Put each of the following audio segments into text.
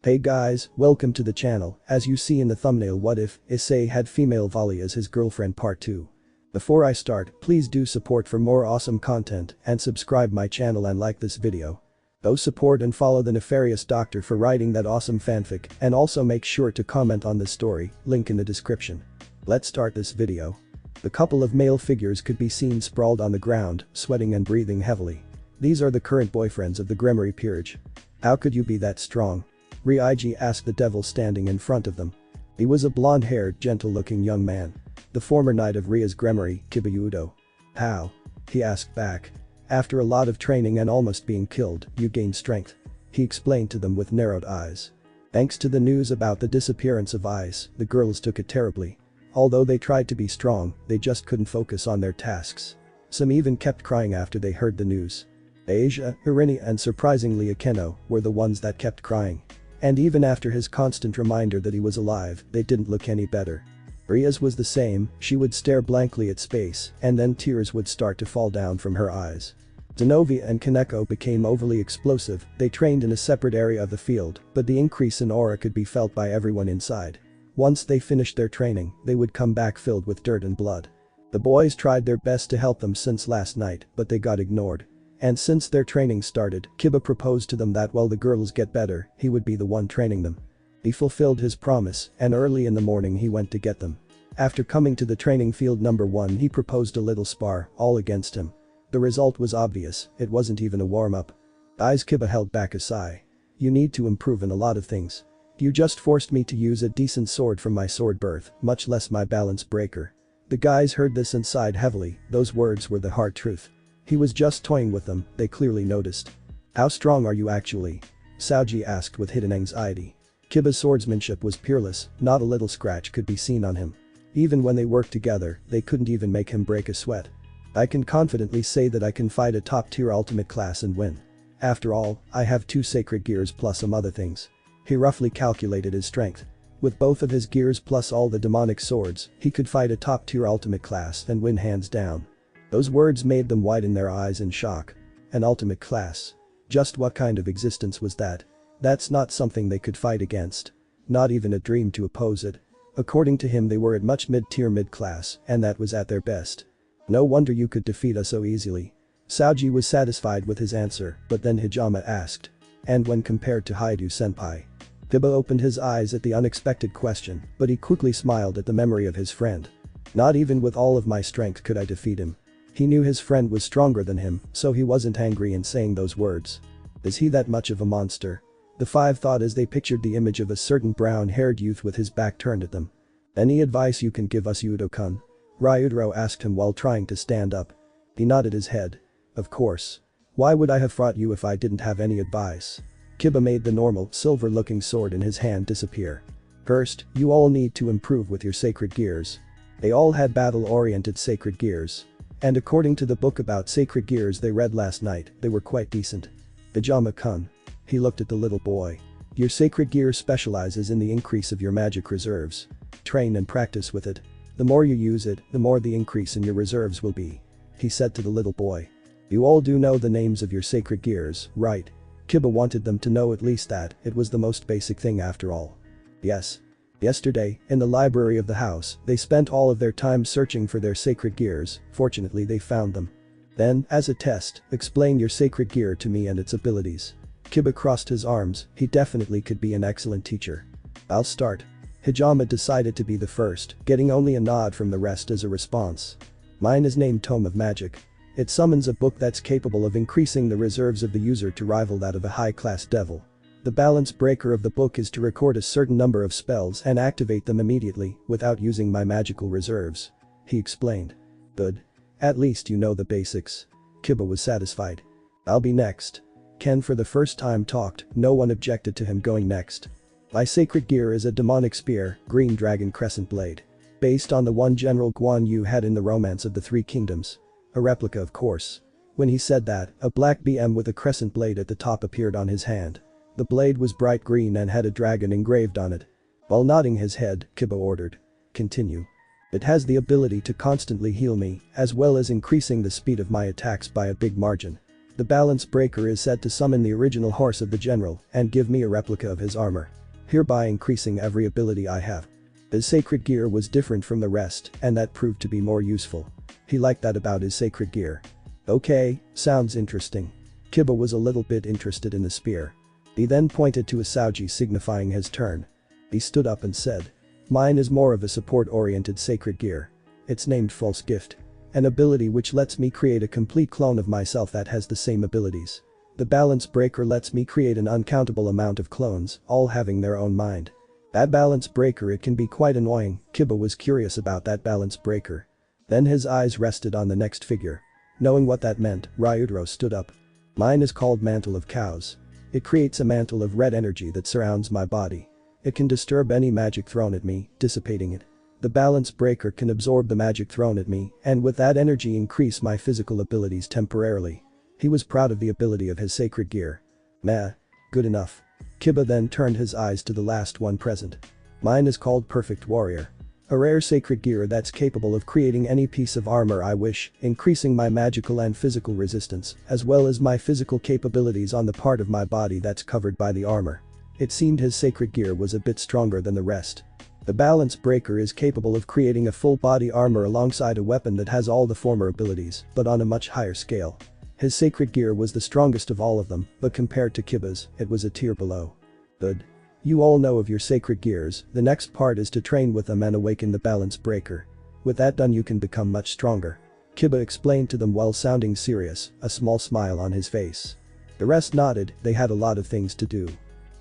Hey guys, welcome to the channel. As you see in the thumbnail, what if Issei had female Vali as his girlfriend part 2. Before I start, please do support for more awesome content and subscribe my channel and like this video. Go support and follow the Nefarious doctor for writing that awesome fanfic, and also make sure to comment on this story, link in the description. Let's start this video. The couple of male figures could be seen sprawled on the ground, sweating and breathing heavily. These are the current boyfriends of the Gremory peerage. How could you be that strong? Ryuji asked the devil standing in front of them. He was a blonde-haired, gentle-looking young man. The former knight of Ria's Gremory, Kibayudo. How? He asked back. After a lot of training and almost being killed, you gain strength. He explained to them with narrowed eyes. Thanks to the news about the disappearance of Ice, the girls took it terribly. Although they tried to be strong, they just couldn't focus on their tasks. Some even kept crying after they heard the news. Asia, Irini and surprisingly Akeno were the ones that kept crying. And even after his constant reminder that he was alive, they didn't look any better. Ria's was the same, she would stare blankly at space, and then tears would start to fall down from her eyes. Zenobia and Kaneko became overly explosive. They trained in a separate area of the field, but the increase in aura could be felt by everyone inside. Once they finished their training, they would come back filled with dirt and blood. The boys tried their best to help them since last night, but they got ignored. And since their training started, Kiba proposed to them that while the girls get better, he would be the one training them. He fulfilled his promise, and early in the morning he went to get them. After coming to the training field number 1, he proposed a little spar, all against him. The result was obvious, it wasn't even a warm-up. Kiba held back a sigh. You need to improve in a lot of things. You just forced me to use a decent sword from my sword birth, much less my balance breaker. The guys heard this and sighed heavily. Those words were the hard truth. He was just toying with them, they clearly noticed. How strong are you actually? Saoji asked with hidden anxiety. Kiba's swordsmanship was peerless, not a little scratch could be seen on him. Even when they worked together, they couldn't even make him break a sweat. I can confidently say that I can fight a top-tier ultimate class and win. After all, I have 2 sacred gears plus some other things. He roughly calculated his strength. With both of his gears plus all the demonic swords, he could fight a top-tier ultimate class and win hands down. Those words made them widen their eyes in shock. An ultimate class. Just what kind of existence was that? That's not something they could fight against. Not even a dream to oppose it. According to him, they were at much mid-tier mid-class, and that was at their best. No wonder you could defeat us so easily. Saoji was satisfied with his answer, but then Hijama asked. And when compared to Haidu-senpai? Kiba opened his eyes at the unexpected question, but he quickly smiled at the memory of his friend. Not even with all of my strength could I defeat him. He knew his friend was stronger than him, so he wasn't angry in saying those words. Is he that much of a monster? The 5 thought as they pictured the image of a certain brown-haired youth with his back turned at them. Any advice you can give us, Udo-kun? Ryudro asked him while trying to stand up. He nodded his head. Of course. Why would I have fought you if I didn't have any advice? Kiba made the normal, silver-looking sword in his hand disappear. First, you all need to improve with your sacred gears. They all had battle-oriented sacred gears. And according to the book about sacred gears they read last night, they were quite decent. Hijama-kun. He looked at the little boy. Your sacred gear specializes in the increase of your magic reserves. Train and practice with it. The more you use it, the more the increase in your reserves will be. He said to the little boy. You all do know the names of your sacred gears, right? Kiba wanted them to know at least that, it was the most basic thing after all. Yes. Yesterday, in the library of the house, they spent all of their time searching for their sacred gears. Fortunately they found them. Then, as a test, explain your sacred gear to me and its abilities. Kiba crossed his arms, he definitely could be an excellent teacher. I'll start. Hijama decided to be the first, getting only a nod from the rest as a response. Mine is named Tome of Magic. It summons a book that's capable of increasing the reserves of the user to rival that of a high-class devil. The balance breaker of the book is to record a certain number of spells and activate them immediately without using my magical reserves. He explained. Good. At least you know the basics. Kiba was satisfied. I'll be next. Ken for the first time talked, no one objected to him going next. My sacred gear is a demonic spear, green dragon crescent blade. Based on the one General Guan Yu had in the Romance of the 3 Kingdoms. A replica of course. When he said that, a black BM with a crescent blade at the top appeared on his hand. The blade was bright green and had a dragon engraved on it. While nodding his head, Kiba ordered. Continue. It has the ability to constantly heal me, as well as increasing the speed of my attacks by a big margin. The balance breaker is said to summon the original horse of the general and give me a replica of his armor, hereby increasing every ability I have. His sacred gear was different from the rest and that proved to be more useful. He liked that about his sacred gear. Okay, sounds interesting. Kiba was a little bit interested in the spear. He then pointed to Issei signifying his turn. He stood up and said, "Mine is more of a support-oriented sacred gear. It's named False Gift. An ability which lets me create a complete clone of myself that has the same abilities. The balance breaker lets me create an uncountable amount of clones, all having their own mind. That balance breaker, it can be quite annoying." Kiba was curious about that balance breaker. Then his eyes rested on the next figure. Knowing what that meant, Ryudro stood up. "Mine is called Mantle of Cows. It creates a mantle of red energy that surrounds my body. It can disturb any magic thrown at me, dissipating it. The balance breaker can absorb the magic thrown at me and with that energy increase my physical abilities temporarily." He was proud of the ability of his sacred gear. Meh. Good enough. Kiba then turned his eyes to the last one present. "Mine is called Perfect Warrior. A rare sacred gear that's capable of creating any piece of armor I wish, increasing my magical and physical resistance, as well as my physical capabilities on the part of my body that's covered by the armor." It seemed his sacred gear was a bit stronger than the rest. The balance breaker is capable of creating a full body armor alongside a weapon that has all the former abilities, but on a much higher scale. His sacred gear was the strongest of all of them, but compared to Kiba's, it was a tier below. Good. You all know of your sacred gears, the next part is to train with them and awaken the balance breaker. With that done you can become much stronger. Kiba explained to them while sounding serious, a small smile on his face. The rest nodded, they had a lot of things to do.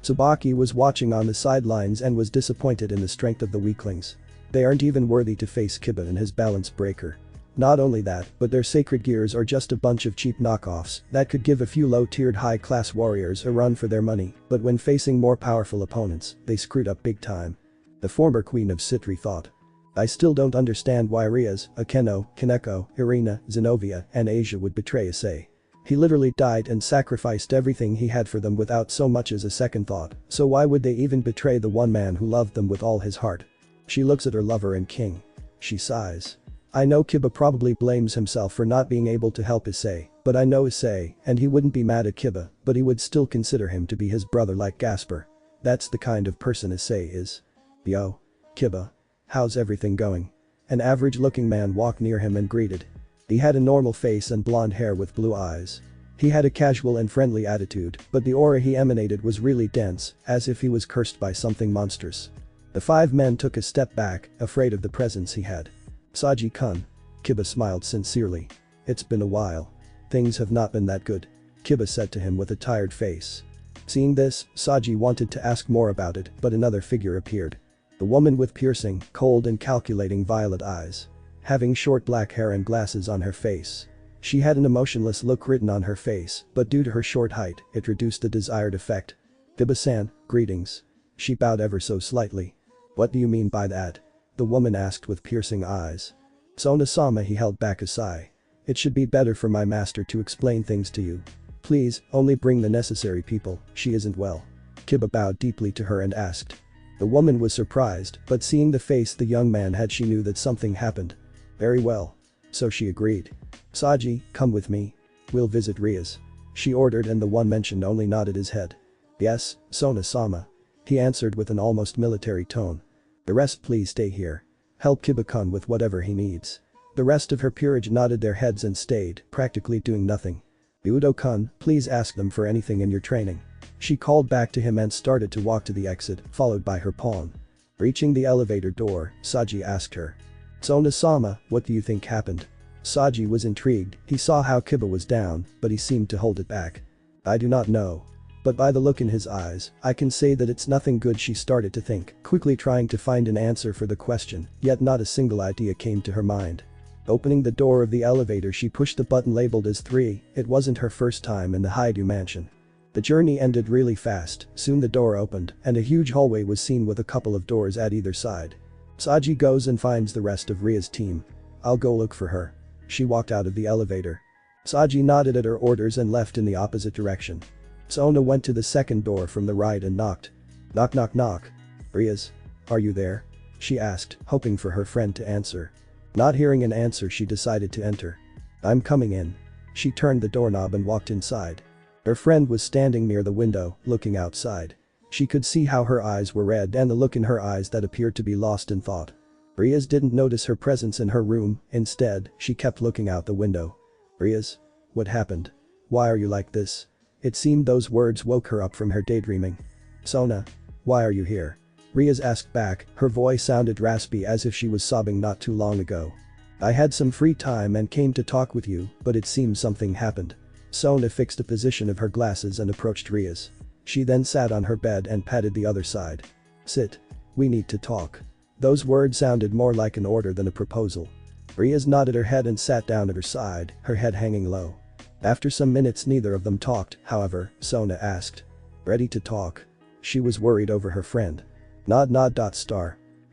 Tsubaki was watching on the sidelines and was disappointed in the strength of the weaklings. They aren't even worthy to face Kiba and his balance breaker. Not only that, but their sacred gears are just a bunch of cheap knockoffs that could give a few low-tiered high-class warriors a run for their money, but when facing more powerful opponents, they screwed up big time. The former queen of Citri thought. "I still don't understand why Rias, Akeno, Kaneko, Irina, Zenobia, and Asia would betray Issei. He literally died and sacrificed everything he had for them without so much as a second thought, so why would they even betray the one man who loved them with all his heart?" She looks at her lover and king. She sighs. "I know Kiba probably blames himself for not being able to help Issei, but I know Issei and he wouldn't be mad at Kiba, but he would still consider him to be his brother like Gasper. That's the kind of person Issei is." "Yo. Kiba. How's everything going?" An average-looking man walked near him and greeted. He had a normal face and blonde hair with blue eyes. He had a casual and friendly attitude, but the aura he emanated was really dense, as if he was cursed by something monstrous. The five men took a step back, afraid of the presence he had. "Saji-kun." Kiba smiled sincerely. "It's been a while. Things have not been that good," Kiba said to him with a tired face. Seeing this, Saji wanted to ask more about it, but another figure appeared. The woman with piercing, cold and calculating violet eyes. Having short black hair and glasses on her face. She had an emotionless look written on her face, but due to her short height, it reduced the desired effect. "Kiba-san, greetings." She bowed ever so slightly. "What do you mean by that?" the woman asked with piercing eyes. "Sona-sama," he held back a sigh. "It should be better for my master to explain things to you. Please, only bring the necessary people, she isn't well." Kiba bowed deeply to her and asked. The woman was surprised, but seeing the face the young man had she knew that something happened. "Very well." So she agreed. "Saji, come with me. We'll visit Rias," she ordered and the one mentioned only nodded his head. "Yes, Sona-sama," he answered with an almost military tone. "The rest please stay here. Help Kiba-kun with whatever he needs." The rest of her peerage nodded their heads and stayed, practically doing nothing. "Udo-kun, please ask them for anything in your training." She called back to him and started to walk to the exit, followed by her pawn. Reaching the elevator door, Saji asked her. "Sona-sama, what do you think happened?" Saji was intrigued, he saw how Kiba was down, but he seemed to hold it back. "I do not know. But by the look in his eyes, I can say that it's nothing good," she started to think, quickly trying to find an answer for the question, yet not a single idea came to her mind. Opening the door of the elevator she pushed the button labeled as 3, it wasn't her first time in the Haidu mansion. The journey ended really fast, soon the door opened, and a huge hallway was seen with a couple of doors at either side. Saji goes and finds the rest of Ria's team. "I'll go look for her." She walked out of the elevator. Saji nodded at her orders and left in the opposite direction. Sona went to the second door from the right and knocked. "Knock knock knock." "Rias? Are you there?" she asked, hoping for her friend to answer. Not hearing an answer she decided to enter. "I'm coming in." She turned the doorknob and walked inside. Her friend was standing near the window, looking outside. She could see how her eyes were red and the look in her eyes that appeared to be lost in thought. Riaz didn't notice her presence in her room, instead, she kept looking out the window. Riaz? What happened? Why are you like this? It seemed those words woke her up from her daydreaming. Sona? Why are you here? Riaz asked back, her voice sounded raspy as if she was sobbing not too long ago. I had some free time and came to talk with you, but it seems something happened. Sona fixed a position of her glasses and approached Riaz. She then sat on her bed and patted the other side. Sit. We need to talk. Those words sounded more like an order than a proposal. Riaz nodded her head and sat down at her side, her head hanging low. After some minutes neither of them talked, however, Sona asked. Ready to talk? She was worried over her friend. Nod.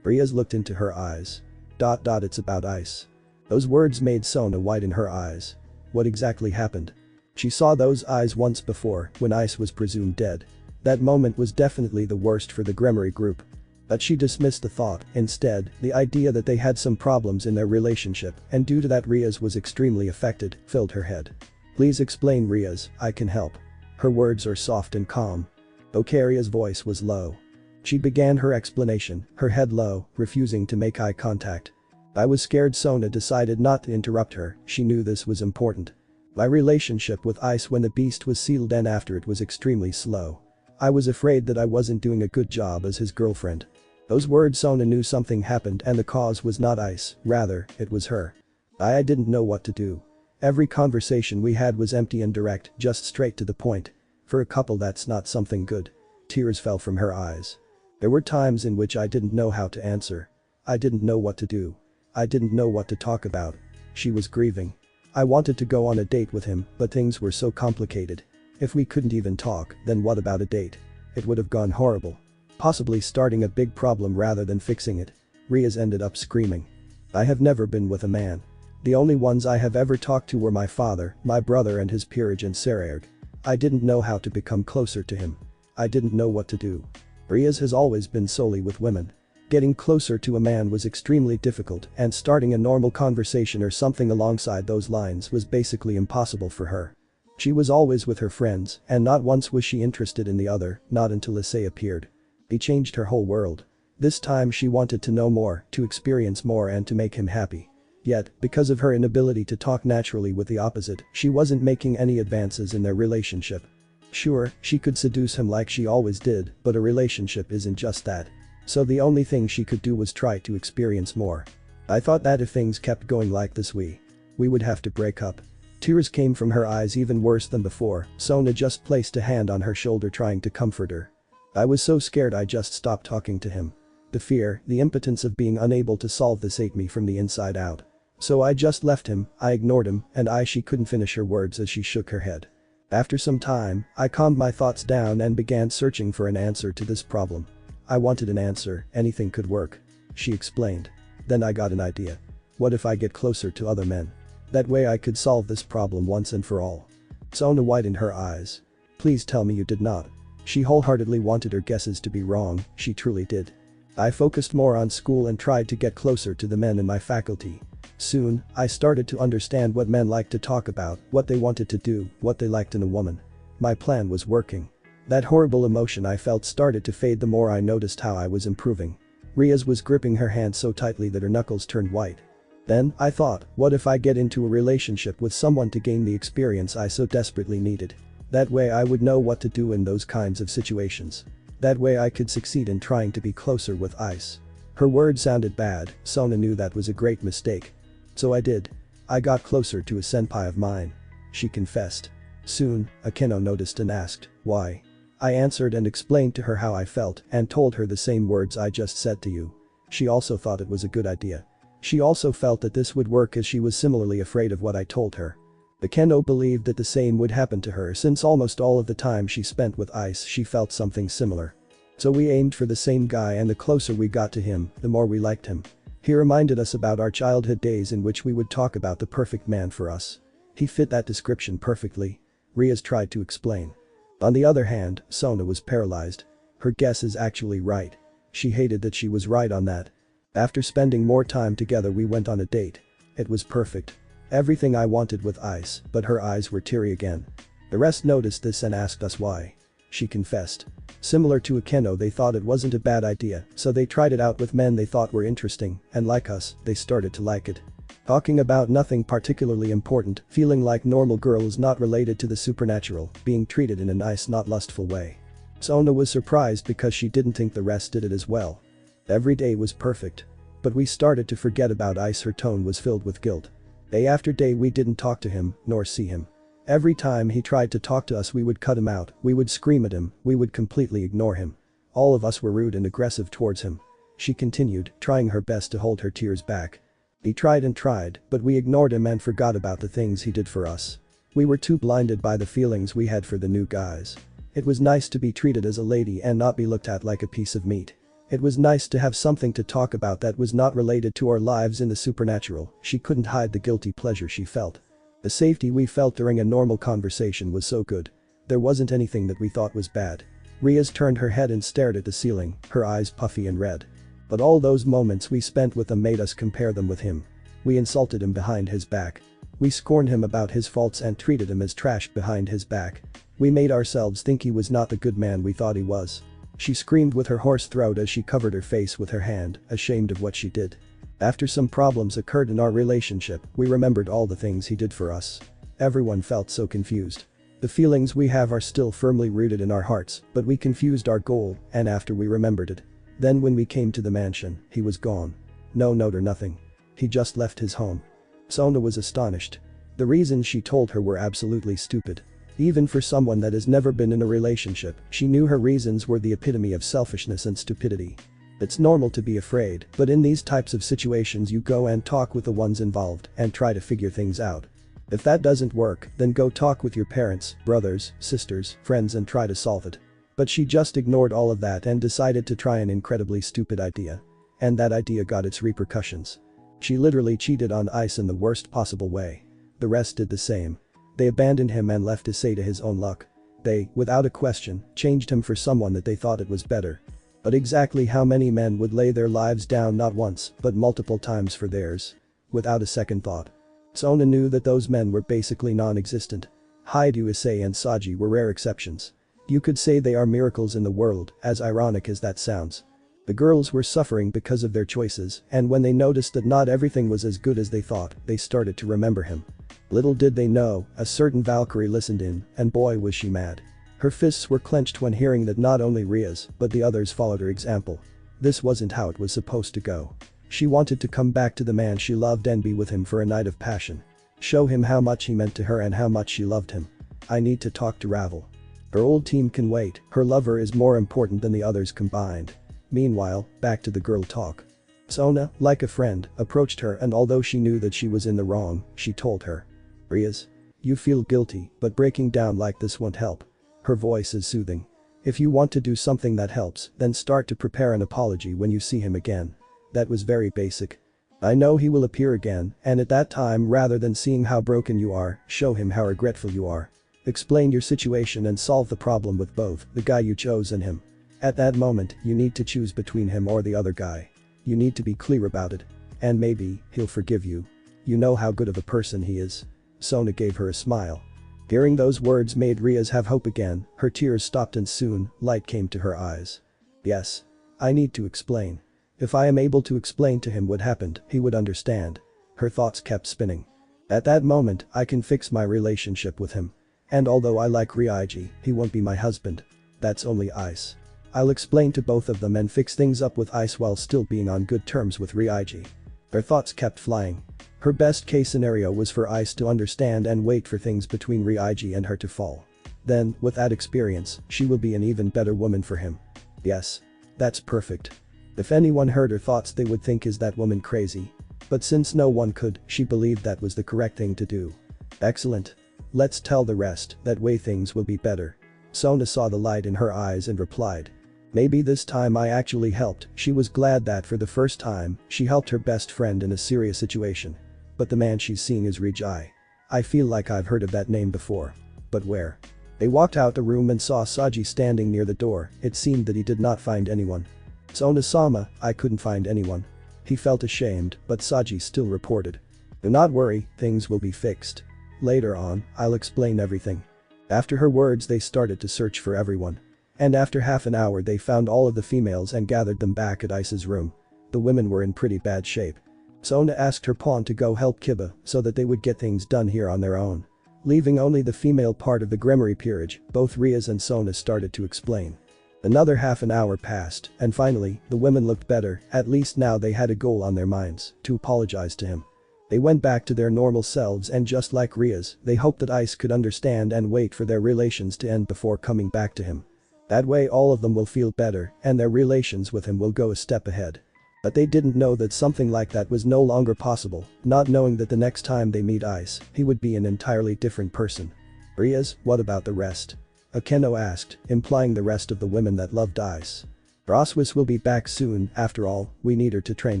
Riaz looked into her eyes. It's about ice. Those words made Sona widen her eyes. What exactly happened? She saw those eyes once before, when Ice was presumed dead. That moment was definitely the worst for the Gremory group. But she dismissed the thought, instead, the idea that they had some problems in their relationship and due to that Riaz was extremely affected, filled her head. Please explain Riaz, I can help. Her words are soft and calm. Okaria's voice was low. She began her explanation, her head low, refusing to make eye contact. I was scared. Sona decided not to interrupt her, she knew this was important. My relationship with Ice when the beast was sealed and after it was extremely slow. I was afraid that I wasn't doing a good job as his girlfriend. Those words Sona knew something happened and the cause was not Ice, rather, it was her. I didn't know what to do. Every conversation we had was empty and direct, just straight to the point. For a couple that's not something good. Tears fell from her eyes. There were times in which I didn't know how to answer. I didn't know what to do. I didn't know what to talk about. She was grieving. I wanted to go on a date with him, but things were so complicated. If we couldn't even talk, then what about a date? It would have gone horrible. Possibly starting a big problem rather than fixing it. Riaz ended up screaming. I have never been with a man. The only ones I have ever talked to were my father, my brother and his peerage in Saraerg. I didn't know how to become closer to him. I didn't know what to do. Riaz has always been solely with women. Getting closer to a man was extremely difficult and starting a normal conversation or something alongside those lines was basically impossible for her. She was always with her friends and not once was she interested in the other, not until Issei appeared. He changed her whole world. This time she wanted to know more, to experience more and to make him happy. Yet, because of her inability to talk naturally with the opposite, she wasn't making any advances in their relationship. Sure, she could seduce him like she always did, but a relationship isn't just that. So the only thing she could do was try to experience more. I thought that if things kept going like this we would have to break up. Tears came from her eyes even worse than before. Sona just placed a hand on her shoulder trying to comfort her. I was so scared I just stopped talking to him. The fear, the impotence of being unable to solve this ate me from the inside out. So I just left him, I ignored him, and she couldn't finish her words as she shook her head. After some time, I calmed my thoughts down and began searching for an answer to this problem. I wanted an answer, anything could work. She explained. Then I got an idea. What if I get closer to other men? That way I could solve this problem once and for all. Sona widened her eyes. Please tell me you did not. She wholeheartedly wanted her guesses to be wrong, she truly did. I focused more on school and tried to get closer to the men in my faculty. Soon, I started to understand what men liked to talk about, what they wanted to do, what they liked in a woman. My plan was working. That horrible emotion I felt started to fade the more I noticed how I was improving. Riaz was gripping her hand so tightly that her knuckles turned white. Then, I thought, what if I get into a relationship with someone to gain the experience I so desperately needed? That way I would know what to do in those kinds of situations. That way I could succeed in trying to be closer with Ice. Her words sounded bad, Sona knew that was a great mistake. So I did. I got closer to a senpai of mine. She confessed. Soon, Akeno noticed and asked, why? I answered and explained to her how I felt and told her the same words I just said to you. She also thought it was a good idea. She also felt that this would work as she was similarly afraid of what I told her. Akeno believed that the same would happen to her since almost all of the time she spent with Ice she felt something similar. So we aimed for the same guy and the closer we got to him, the more we liked him. He reminded us about our childhood days in which we would talk about the perfect man for us. He fit that description perfectly. Riaz tried to explain. On the other hand, Sona was paralyzed. Her guess is actually right. She hated that she was right on that. After spending more time together we went on a date. It was perfect. Everything I wanted with ice, but her eyes were teary again. The rest noticed this and asked us why. She confessed. Similar to Akeno, they thought it wasn't a bad idea, so they tried it out with men they thought were interesting, and like us, they started to like it. Talking about nothing particularly important, feeling like normal girls not related to the supernatural, being treated in a nice not lustful way. Sona was surprised because she didn't think the rest did it as well. Every day was perfect. But we started to forget about Ice. Her tone was filled with guilt. Day after day we didn't talk to him, nor see him. Every time he tried to talk to us we would cut him out, we would scream at him, we would completely ignore him. All of us were rude and aggressive towards him. She continued, trying her best to hold her tears back. He tried and tried, but we ignored him and forgot about the things he did for us. We were too blinded by the feelings we had for the new guys. It was nice to be treated as a lady and not be looked at like a piece of meat. It was nice to have something to talk about that was not related to our lives in the supernatural. She couldn't hide the guilty pleasure she felt. The safety we felt during a normal conversation was so good. There wasn't anything that we thought was bad. Riaz turned her head and stared at the ceiling, her eyes puffy and red. But all those moments we spent with them made us compare them with him. We insulted him behind his back. We scorned him about his faults and treated him as trash behind his back. We made ourselves think he was not the good man we thought he was. She screamed with her hoarse throat as she covered her face with her hand, ashamed of what she did. After some problems occurred in our relationship, we remembered all the things he did for us. Everyone felt so confused. The feelings we have are still firmly rooted in our hearts, but we confused our goal, and after we remembered it. Then when we came to the mansion, he was gone. No note or nothing. He just left his home. Sona was astonished. The reasons she told her were absolutely stupid. Even for someone that has never been in a relationship, she knew her reasons were the epitome of selfishness and stupidity. It's normal to be afraid, but in these types of situations you go and talk with the ones involved and try to figure things out. If that doesn't work, then go talk with your parents, brothers, sisters, friends and try to solve it. But she just ignored all of that and decided to try an incredibly stupid idea. And that idea got its repercussions. She literally cheated on Ice in the worst possible way. The rest did the same. They abandoned him and left Issei to his own luck. They, without a question, changed him for someone that they thought it was better. But exactly how many men would lay their lives down not once, but multiple times for theirs? Without a second thought. Sona knew that those men were basically non-existent. Haidu, Issei and Saji were rare exceptions. You could say they are miracles in the world, as ironic as that sounds. The girls were suffering because of their choices, and when they noticed that not everything was as good as they thought, they started to remember him. Little did they know, a certain Valkyrie listened in, and boy was she mad. Her fists were clenched when hearing that not only Riaz, but the others followed her example. This wasn't how it was supposed to go. She wanted to come back to the man she loved and be with him for a night of passion. Show him how much he meant to her and how much she loved him. I need to talk to Ravel. Her old team can wait, her lover is more important than the others combined. Meanwhile, back to the girl talk. Sona, like a friend, approached her and although she knew that she was in the wrong, she told her. Riaz. You feel guilty, but breaking down like this won't help. Her voice is soothing. If you want to do something that helps, then start to prepare an apology when you see him again. That was very basic. I know he will appear again, and at that time rather than seeing how broken you are, show him how regretful you are. Explain your situation and solve the problem with both the guy you chose and him. At that moment, you need to choose between him or the other guy. You need to be clear about it. And maybe, he'll forgive you. You know how good of a person he is. Sona gave her a smile. Hearing those words made Riaz have hope again, her tears stopped and soon, light came to her eyes. Yes. I need to explain. If I am able to explain to him what happened, he would understand. Her thoughts kept spinning. At that moment, I can fix my relationship with him. And although I like Ryuji, he won't be my husband. That's only Ice. I'll explain to both of them and fix things up with Ice while still being on good terms with Ryuji. Her thoughts kept flying. Her best case scenario was for Ice to understand and wait for things between Ryuji and her to fall. Then, with that experience, she will be an even better woman for him. Yes. That's perfect. If anyone heard her thoughts they would think is that woman crazy. But since no one could, she believed that was the correct thing to do. Excellent. Let's tell the rest, that way things will be better. Sona saw the light in her eyes and replied. Maybe this time I actually helped. She was glad that for the first time, she helped her best friend in a serious situation. But the man she's seeing is Rijai. I feel like I've heard of that name before. But where? They walked out the room and saw Saji standing near the door. It seemed that he did not find anyone. Sona-sama, I couldn't find anyone. He felt ashamed, but Saji still reported. Do not worry, things will be fixed. Later on, I'll explain everything. After her words they started to search for everyone. And after half an hour they found all of the females and gathered them back at Ice's room. The women were in pretty bad shape. Sona asked her pawn to go help Kiba so that they would get things done here on their own. Leaving only the female part of the Gremory peerage, both Riaz and Sona started to explain. Another half an hour passed, and finally, the women looked better, at least now they had a goal on their minds, to apologize to him. They went back to their normal selves and just like Riaz, they hoped that Ice could understand and wait for their relations to end before coming back to him. That way all of them will feel better and their relations with him will go a step ahead. But they didn't know that something like that was no longer possible, not knowing that the next time they meet Ice, he would be an entirely different person. Riaz, what about the rest? Akeno asked, implying the rest of the women that loved Ice. Roswis will be back soon, after all, we need her to train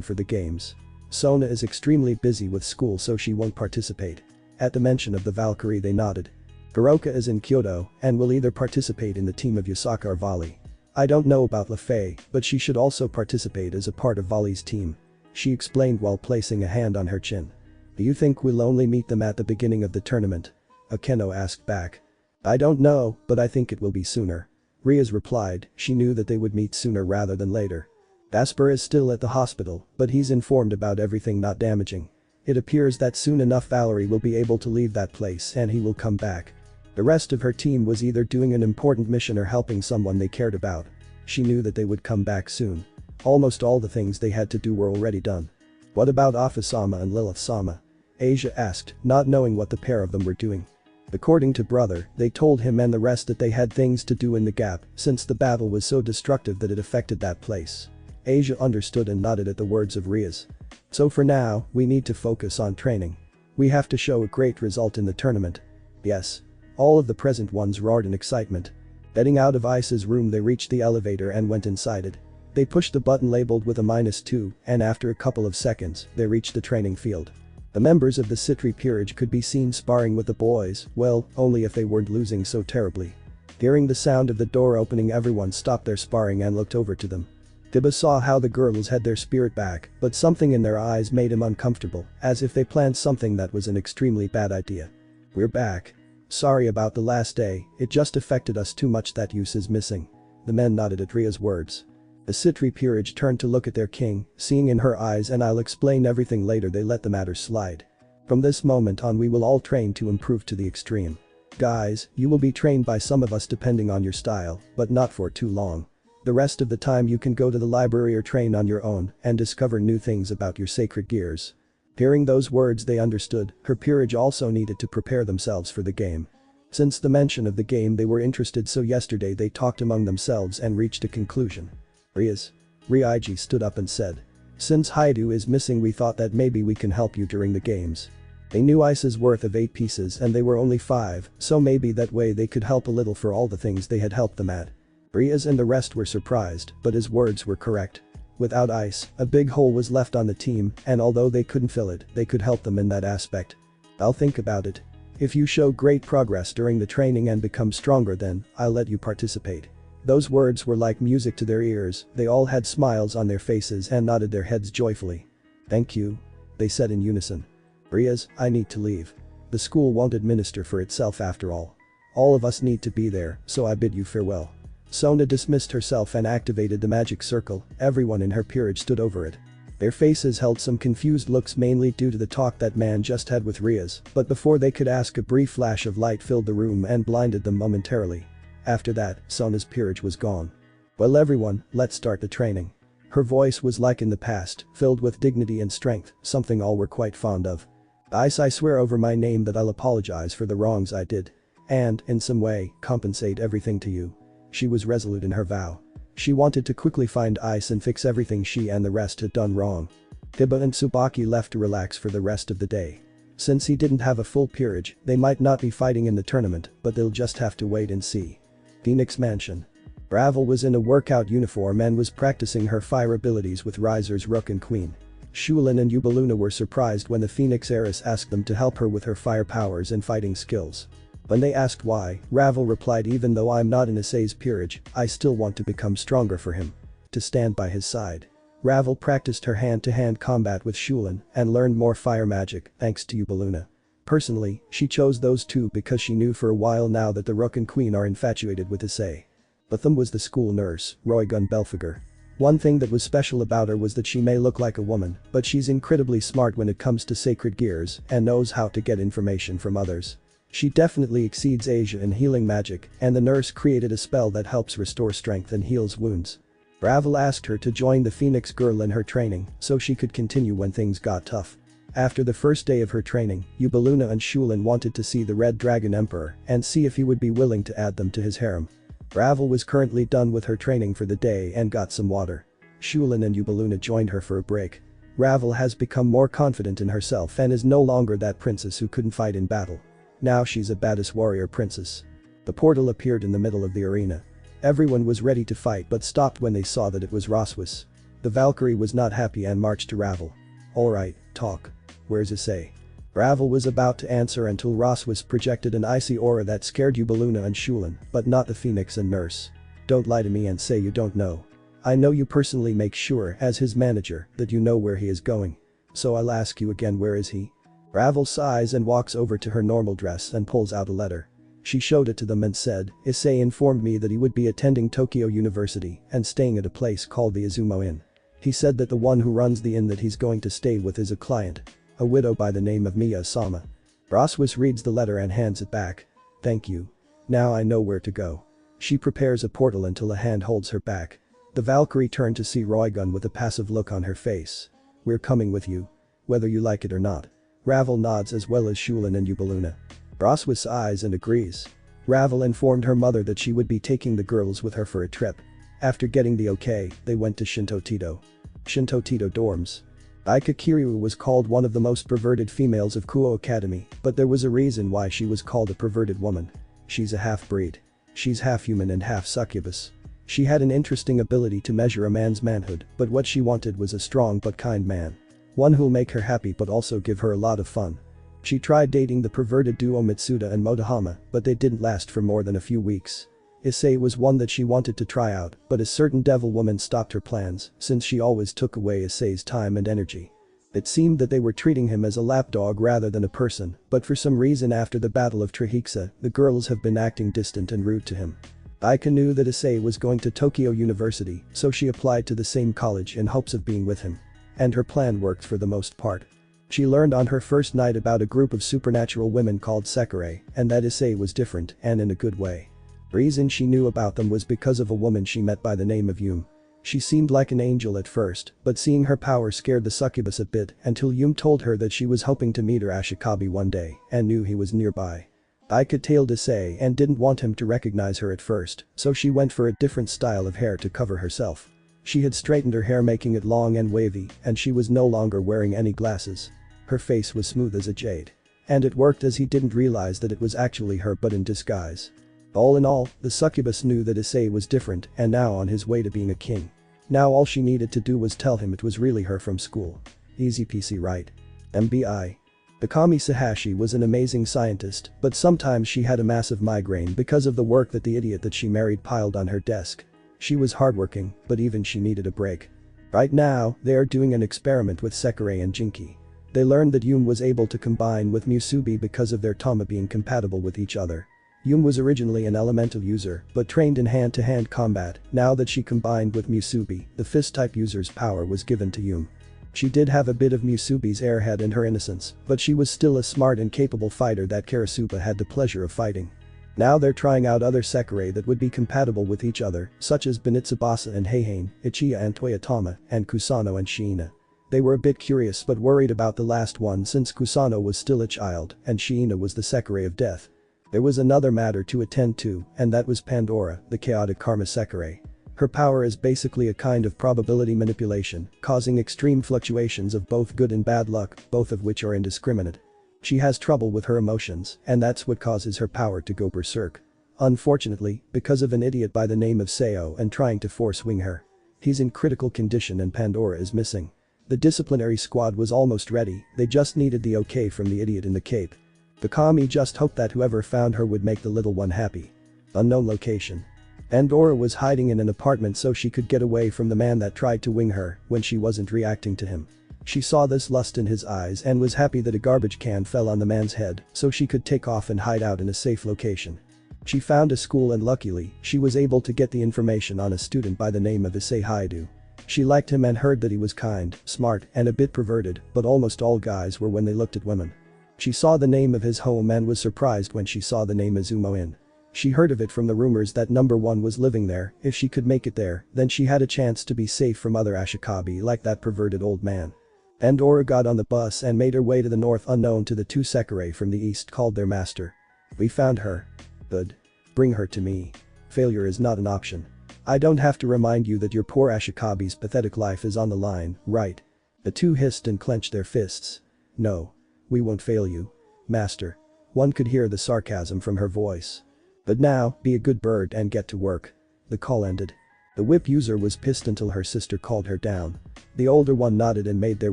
for the games. Sona is extremely busy with school so she won't participate. At the mention of the Valkyrie they nodded. Hiroka is in Kyoto and will either participate in the team of Yasaka or Vali. I don't know about Lefei, but she should also participate as a part of Vali's team. She explained while placing a hand on her chin. Do you think we'll only meet them at the beginning of the tournament? Akeno asked back. I don't know, but I think it will be sooner. Riaz replied, she knew that they would meet sooner rather than later. Asper is still at the hospital, but he's informed about everything not damaging. It appears that soon enough Valerie will be able to leave that place and he will come back. The rest of her team was either doing an important mission or helping someone they cared about. She knew that they would come back soon. Almost all the things they had to do were already done. What about Afa-sama and Lilith-sama? Asia asked, not knowing what the pair of them were doing. According to brother, they told him and the rest that they had things to do in the gap since the battle was so destructive that it affected that place. Asia understood and nodded at the words of Riaz. So for now, we need to focus on training. We have to show a great result in the tournament. Yes. All of the present ones roared in excitement. Getting out of Ice's room they reached the elevator and went inside it. They pushed the button labeled with a -2 and after a couple of seconds, they reached the training field. The members of the Citri peerage could be seen sparring with the boys, well, only if they weren't losing so terribly. Hearing the sound of the door opening everyone stopped their sparring and looked over to them. Tiba saw how the girls had their spirit back, but something in their eyes made him uncomfortable, as if they planned something that was an extremely bad idea. We're back. Sorry about the last day, it just affected us too much that use is missing. The men nodded at Ria's words. The Citri peerage turned to look at their king, seeing in her eyes and I'll explain everything later they let the matter slide. From this moment on we will all train to improve to the extreme. Guys, you will be trained by some of us depending on your style, but not for too long. The rest of the time you can go to the library or train on your own and discover new things about your sacred gears. Hearing those words they understood, her peerage also needed to prepare themselves for the game. Since the mention of the game they were interested so yesterday they talked among themselves and reached a conclusion. Riaiji stood up and said. Since Haidu is missing we thought that maybe we can help you during the games. They knew Ice's worth of 8 pieces and they were only 5, so maybe that way they could help a little for all the things they had helped them at. Riaz and the rest were surprised, but his words were correct. Without Ice, a big hole was left on the team and although they couldn't fill it, they could help them in that aspect. I'll think about it. If you show great progress during the training and become stronger then, I'll let you participate. Those words were like music to their ears, they all had smiles on their faces and nodded their heads joyfully. Thank you. They said in unison. Riaz, I need to leave. The school won't administer for itself after all. All of us need to be there, so I bid you farewell. Sona dismissed herself and activated the magic circle, everyone in her peerage stood over it. Their faces held some confused looks mainly due to the talk that man just had with Riaz, but before they could ask a brief flash of light filled the room and blinded them momentarily. After that, Sona's peerage was gone. Well everyone, let's start the training. Her voice was like in the past, filled with dignity and strength, something all were quite fond of. Ice, I swear over my name that I'll apologize for the wrongs I did. And, in some way, compensate everything to you. She was resolute in her vow. She wanted to quickly find Ice and fix everything she and the rest had done wrong. Tiba and Tsubaki left to relax for the rest of the day. Since he didn't have a full peerage, they might not be fighting in the tournament, but they'll just have to wait and see. Phoenix Mansion. Ravel was in a workout uniform and was practicing her fire abilities with Riser's Rook and Queen. Shulin and Yubaluna were surprised when the Phoenix heiress asked them to help her with her fire powers and fighting skills. When they asked why, Ravel replied, even though I'm not in Issei's peerage, I still want to become stronger for him. To stand by his side. Ravel practiced her hand-to-hand combat with Shulin and learned more fire magic thanks to Ubeluna. Personally, she chose those two because she knew for a while now that the Rook and Queen are infatuated with Issei. Botham was the school nurse, Roygun Belfiger. One thing that was special about her was that she may look like a woman, but she's incredibly smart when it comes to sacred gears and knows how to get information from others. She definitely exceeds Asia in healing magic, and the nurse created a spell that helps restore strength and heals wounds. Ravel asked her to join the Phoenix Girl in her training so she could continue when things got tough. After the first day of her training, Ubeluna and Shulin wanted to see the Red Dragon Emperor and see if he would be willing to add them to his harem. Ravel was currently done with her training for the day and got some water. Shulin and Ubeluna joined her for a break. Ravel has become more confident in herself and is no longer that princess who couldn't fight in battle. Now she's a badass warrior princess. The portal appeared in the middle of the arena. Everyone was ready to fight but stopped when they saw that it was Roswis. The Valkyrie was not happy and marched to Ravel. "Alright, talk. Where's Issei?" Ravel was about to answer until Roswis projected an icy aura that scared Ubeluna and Shulin, but not the Phoenix and Nurse. "Don't lie to me and say you don't know. I know you personally make sure, as his manager, that you know where he is going. So I'll ask you again, where is he?" Ravel sighs and walks over to her normal dress and pulls out a letter. She showed it to them and said, "Issei informed me that he would be attending Tokyo University and staying at a place called the Izumo Inn. He said that the one who runs the inn that he's going to stay with is a client. A widow by the name of Miya-sama." Roswis reads the letter and hands it back. "Thank you. Now I know where to go." She prepares a portal until a hand holds her back. The Valkyrie turned to see Roygun with a passive look on her face. "We're coming with you. Whether you like it or not." Ravel nods as well as Shulin and Ubeluna. Roswis eyes and agrees. Ravel informed her mother that she would be taking the girls with her for a trip. After getting the okay, they went to Shintotito dorms. Aika Kiryu was called one of the most perverted females of Kuo Academy, but there was a reason why she was called a perverted woman. She's a half-breed. She's half human and half succubus. She had an interesting ability to measure a man's manhood, but what she wanted was a strong but kind man. One who'll make her happy but also give her a lot of fun. She tried dating the perverted duo Mitsuda and Motohama, but they didn't last for more than a few weeks. Issei was one that she wanted to try out, but a certain devil woman stopped her plans since she always took away Issei's time and energy. It seemed that they were treating him as a lapdog rather than a person, but for some reason after the Battle of Trihixa, the girls have been acting distant and rude to him. Aika knew that Issei was going to Tokyo University, so she applied to the same college in hopes of being with him. And her plan worked for the most part. She learned on her first night about a group of supernatural women called Sekirei, and that Issei was different and in a good way. The reason she knew about them was because of a woman she met by the name of Yum. She seemed like an angel at first, but seeing her power scared the succubus a bit until Yum told her that she was hoping to meet her Ashikabi one day and knew he was nearby. Aika tailed Issei and didn't want him to recognize her at first, so she went for a different style of hair to cover herself. She had straightened her hair, making it long and wavy, and she was no longer wearing any glasses. Her face was smooth as a jade. And it worked, as he didn't realize that it was actually her but in disguise. All in all, the succubus knew that Issei was different and now on his way to being a king. Now all she needed to do was tell him it was really her from school. Easy peasy, right? MBI. Akami Sahashi was an amazing scientist, but sometimes she had a massive migraine because of the work that the idiot that she married piled on her desk. She was hardworking, but even she needed a break. Right now, they are doing an experiment with Sekirei and Jinki. They learned that Yum was able to combine with Musubi because of their Tama being compatible with each other. Yum was originally an elemental user, but trained in hand-to-hand combat. Now that she combined with Musubi, the fist-type user's power was given to Yum. She did have a bit of Musubi's airhead and her innocence, but she was still a smart and capable fighter that Karasuba had the pleasure of fighting. Now they're trying out other Sekirei that would be compatible with each other, such as Benitsubasa and Heihain, Ichiya and Toyotama, and Kusano and Shiina. They were a bit curious but worried about the last one since Kusano was still a child and Shiina was the Sekirei of death. There was another matter to attend to, and that was Pandora, the chaotic karma Sekirei. Her power is basically a kind of probability manipulation, causing extreme fluctuations of both good and bad luck, both of which are indiscriminate. She has trouble with her emotions, and that's what causes her power to go berserk. Unfortunately, because of an idiot by the name of Seo and trying to force-wing her. He's in critical condition and Pandora is missing. The disciplinary squad was almost ready, they just needed the okay from the idiot in the cape. The Kami just hoped that whoever found her would make the little one happy. Unknown location. Pandora was hiding in an apartment so she could get away from the man that tried to wing her when she wasn't reacting to him. She saw this lust in his eyes and was happy that a garbage can fell on the man's head so she could take off and hide out in a safe location. She found a school and luckily, she was able to get the information on a student by the name of Issei Haidu. She liked him and heard that he was kind, smart, and a bit perverted, but almost all guys were when they looked at women. She saw the name of his home and was surprised when she saw the name Izumo Inn. She heard of it from the rumors that number 1 was living there. If she could make it there, then she had a chance to be safe from other Ashikabi like that perverted old man. Pandora got on the bus and made her way to the north unknown to the 2 Sekirei from the east called their master. We found her. Good. Bring her to me. Failure is not an option. I don't have to remind you that your poor Ashikabi's pathetic life is on the line, right? The 2 hissed and clenched their fists. No. We won't fail you. Master. One could hear the sarcasm from her voice. But now, be a good bird and get to work. The call ended. The whip user was pissed until her sister called her down. The older one nodded and made their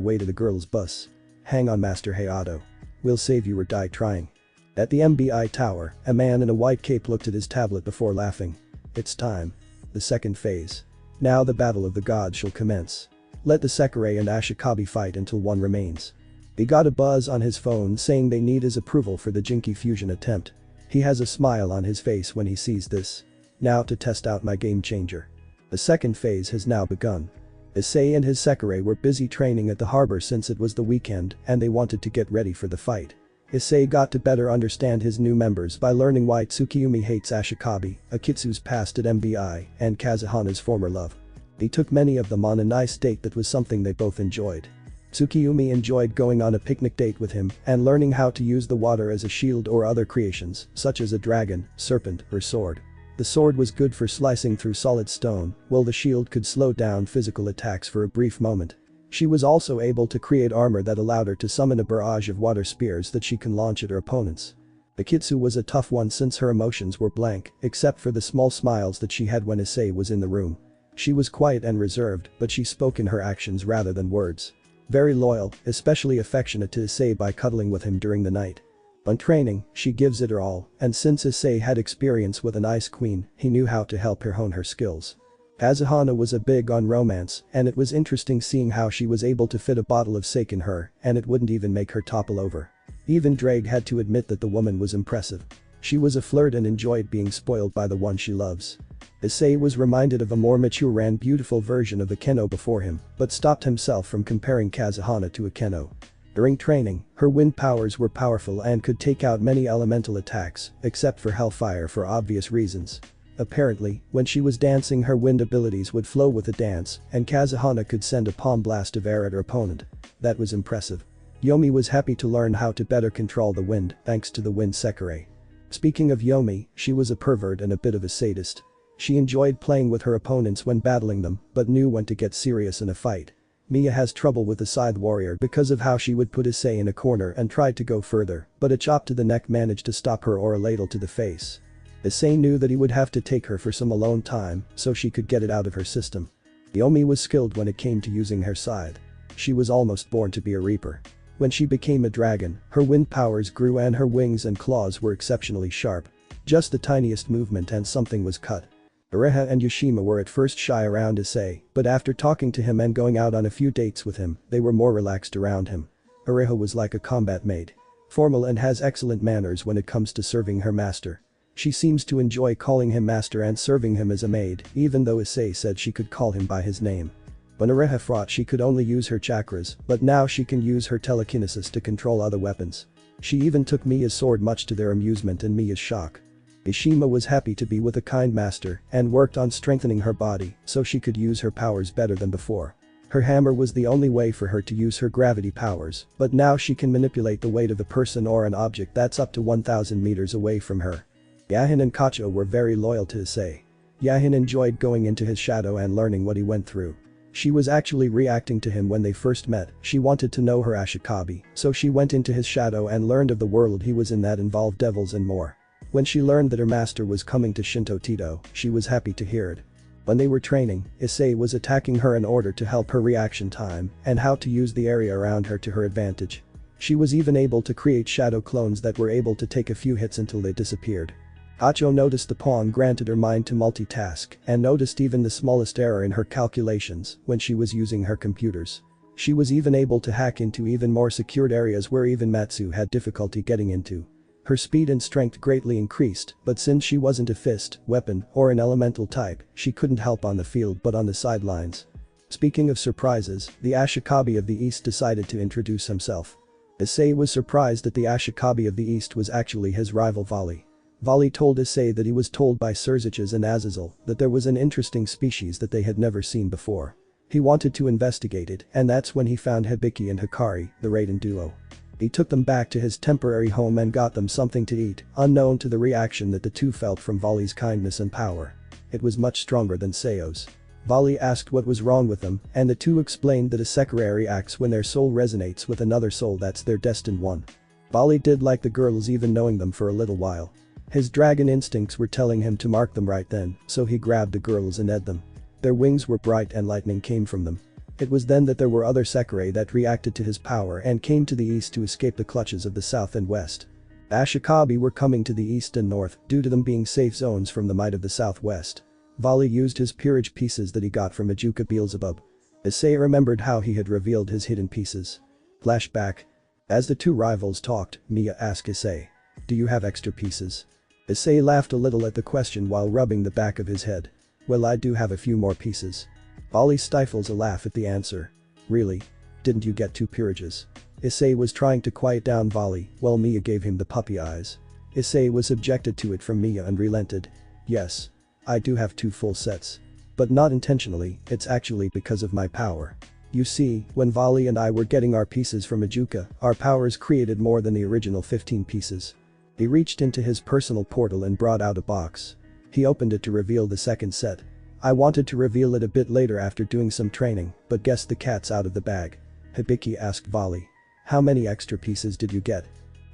way to the girls' bus. Hang on, Master Hayato. We'll save you or die trying. At the MBI tower, a man in a white cape looked at his tablet before laughing. It's time. The second phase. Now the battle of the gods shall commence. Let the Sekirei and Ashikabi fight until one remains. He got a buzz on his phone saying they need his approval for the Jinki fusion attempt. He has a smile on his face when he sees this. Now to test out my game changer. The second phase has now begun. Issei and his Sekirei were busy training at the harbor since it was the weekend and they wanted to get ready for the fight. Issei got to better understand his new members by learning why Tsukiyumi hates Ashikabi, Akitsu's past at MBI, and Kazuhana's former love. He took many of them on a nice date that was something they both enjoyed. Tsukiyumi enjoyed going on a picnic date with him and learning how to use the water as a shield or other creations, such as a dragon, serpent, or sword. The sword was good for slicing through solid stone, while the shield could slow down physical attacks for a brief moment. She was also able to create armor that allowed her to summon a barrage of water spears that she can launch at her opponents. Akitsu was a tough one since her emotions were blank, except for the small smiles that she had when Issei was in the room. She was quiet and reserved, but she spoke in her actions rather than words. Very loyal, especially affectionate to Issei by cuddling with him during the night. On training, she gives it her all, and since Issei had experience with an ice queen, he knew how to help her hone her skills. Kazuhana was a big on romance, and it was interesting seeing how she was able to fit a bottle of sake in her, and it wouldn't even make her topple over. Even Drake had to admit that the woman was impressive. She was a flirt and enjoyed being spoiled by the one she loves. Issei was reminded of a more mature and beautiful version of the Keno before him, but stopped himself from comparing Kazuhana to a Keno. During training, her wind powers were powerful and could take out many elemental attacks, except for Hellfire for obvious reasons. Apparently, when she was dancing her wind abilities would flow with the dance, and Kazuhana could send a palm blast of air at her opponent. That was impressive. Yomi was happy to learn how to better control the wind thanks to the wind Sekirei. Speaking of Yomi, she was a pervert and a bit of a sadist. She enjoyed playing with her opponents when battling them, but knew when to get serious in a fight. Mia has trouble with the side warrior because of how she would put Issei in a corner and tried to go further, but a chop to the neck managed to stop her or a ladle to the face. Issei knew that he would have to take her for some alone time so she could get it out of her system. Yomi was skilled when it came to using her scythe. She was almost born to be a reaper. When she became a dragon, her wind powers grew and her wings and claws were exceptionally sharp. Just the tiniest movement and something was cut. Ureha and Yoshima were at first shy around Issei, but after talking to him and going out on a few dates with him, they were more relaxed around him. Ureha was like a combat maid. Formal and has excellent manners when it comes to serving her master. She seems to enjoy calling him master and serving him as a maid, even though Issei said she could call him by his name. When Ureha fought she could only use her chakras, but now she can use her telekinesis to control other weapons. She even took Mia's sword much to their amusement and Mia's shock. Yoshima was happy to be with a kind master and worked on strengthening her body so she could use her powers better than before. Her hammer was the only way for her to use her gravity powers, but now she can manipulate the weight of a person or an object that's up to 1,000 meters away from her. Yahin and Kacho were very loyal to Issei. Yahin enjoyed going into his shadow and learning what he went through. She was actually reacting to him when they first met. She wanted to know her Ashikabi, so she went into his shadow and learned of the world he was in that involved devils and more. When she learned that her master was coming to Shinto Tito, she was happy to hear it. When they were training, Issei was attacking her in order to help her reaction time and how to use the area around her to her advantage. She was even able to create shadow clones that were able to take a few hits until they disappeared. Acho noticed the pawn granted her mind to multitask and noticed even the smallest error in her calculations when she was using her computers. She was even able to hack into even more secured areas where even Matsu had difficulty getting into. Her speed and strength greatly increased, but since she wasn't a fist, weapon, or an elemental type, she couldn't help on the field but on the sidelines. Speaking of surprises, the Ashikabi of the East decided to introduce himself. Issei was surprised that the Ashikabi of the East was actually his rival Vali. Vali told Issei that he was told by Surziches and Azazel that there was an interesting species that they had never seen before. He wanted to investigate it, and that's when he found Hibiki and Hikari, the Raiden duo. He took them back to his temporary home and got them something to eat, unknown to the reaction that the two felt from Vali's kindness and power. It was much stronger than Seo's. Vali asked what was wrong with them, and the two explained that a Sekirei reacts when their soul resonates with another soul that's their destined one. Vali did like the girls even knowing them for a little while. His dragon instincts were telling him to mark them right then, so he grabbed the girls and ate them. Their wings were bright and lightning came from them. It was then that there were other Sekirei that reacted to his power and came to the east to escape the clutches of the south and west. The Ashikabi were coming to the east and north due to them being safe zones from the might of the southwest. Vali used his peerage pieces that he got from Ajuka Beelzebub. Issei remembered how he had revealed his hidden pieces. Flashback. As the two rivals talked, Mia asked Issei, "Do you have extra pieces?" Issei laughed a little at the question while rubbing the back of his head. "Well, I do have a few more pieces." Vali stifles a laugh at the answer. "Really? Didn't you get 2 peerages?" Issei was trying to quiet down Vali while Mia gave him the puppy eyes. Issei was subjected to it from Mia and relented. "Yes. I do have 2 full sets. But not intentionally, it's actually because of my power. You see, when Vali and I were getting our pieces from Ajuka, our powers created more than the original 15 pieces." He reached into his personal portal and brought out a box. He opened it to reveal the second set. "I wanted to reveal it a bit later after doing some training, but guess the cat's out of the bag." Hibiki asked Vali. "How many extra pieces did you get?"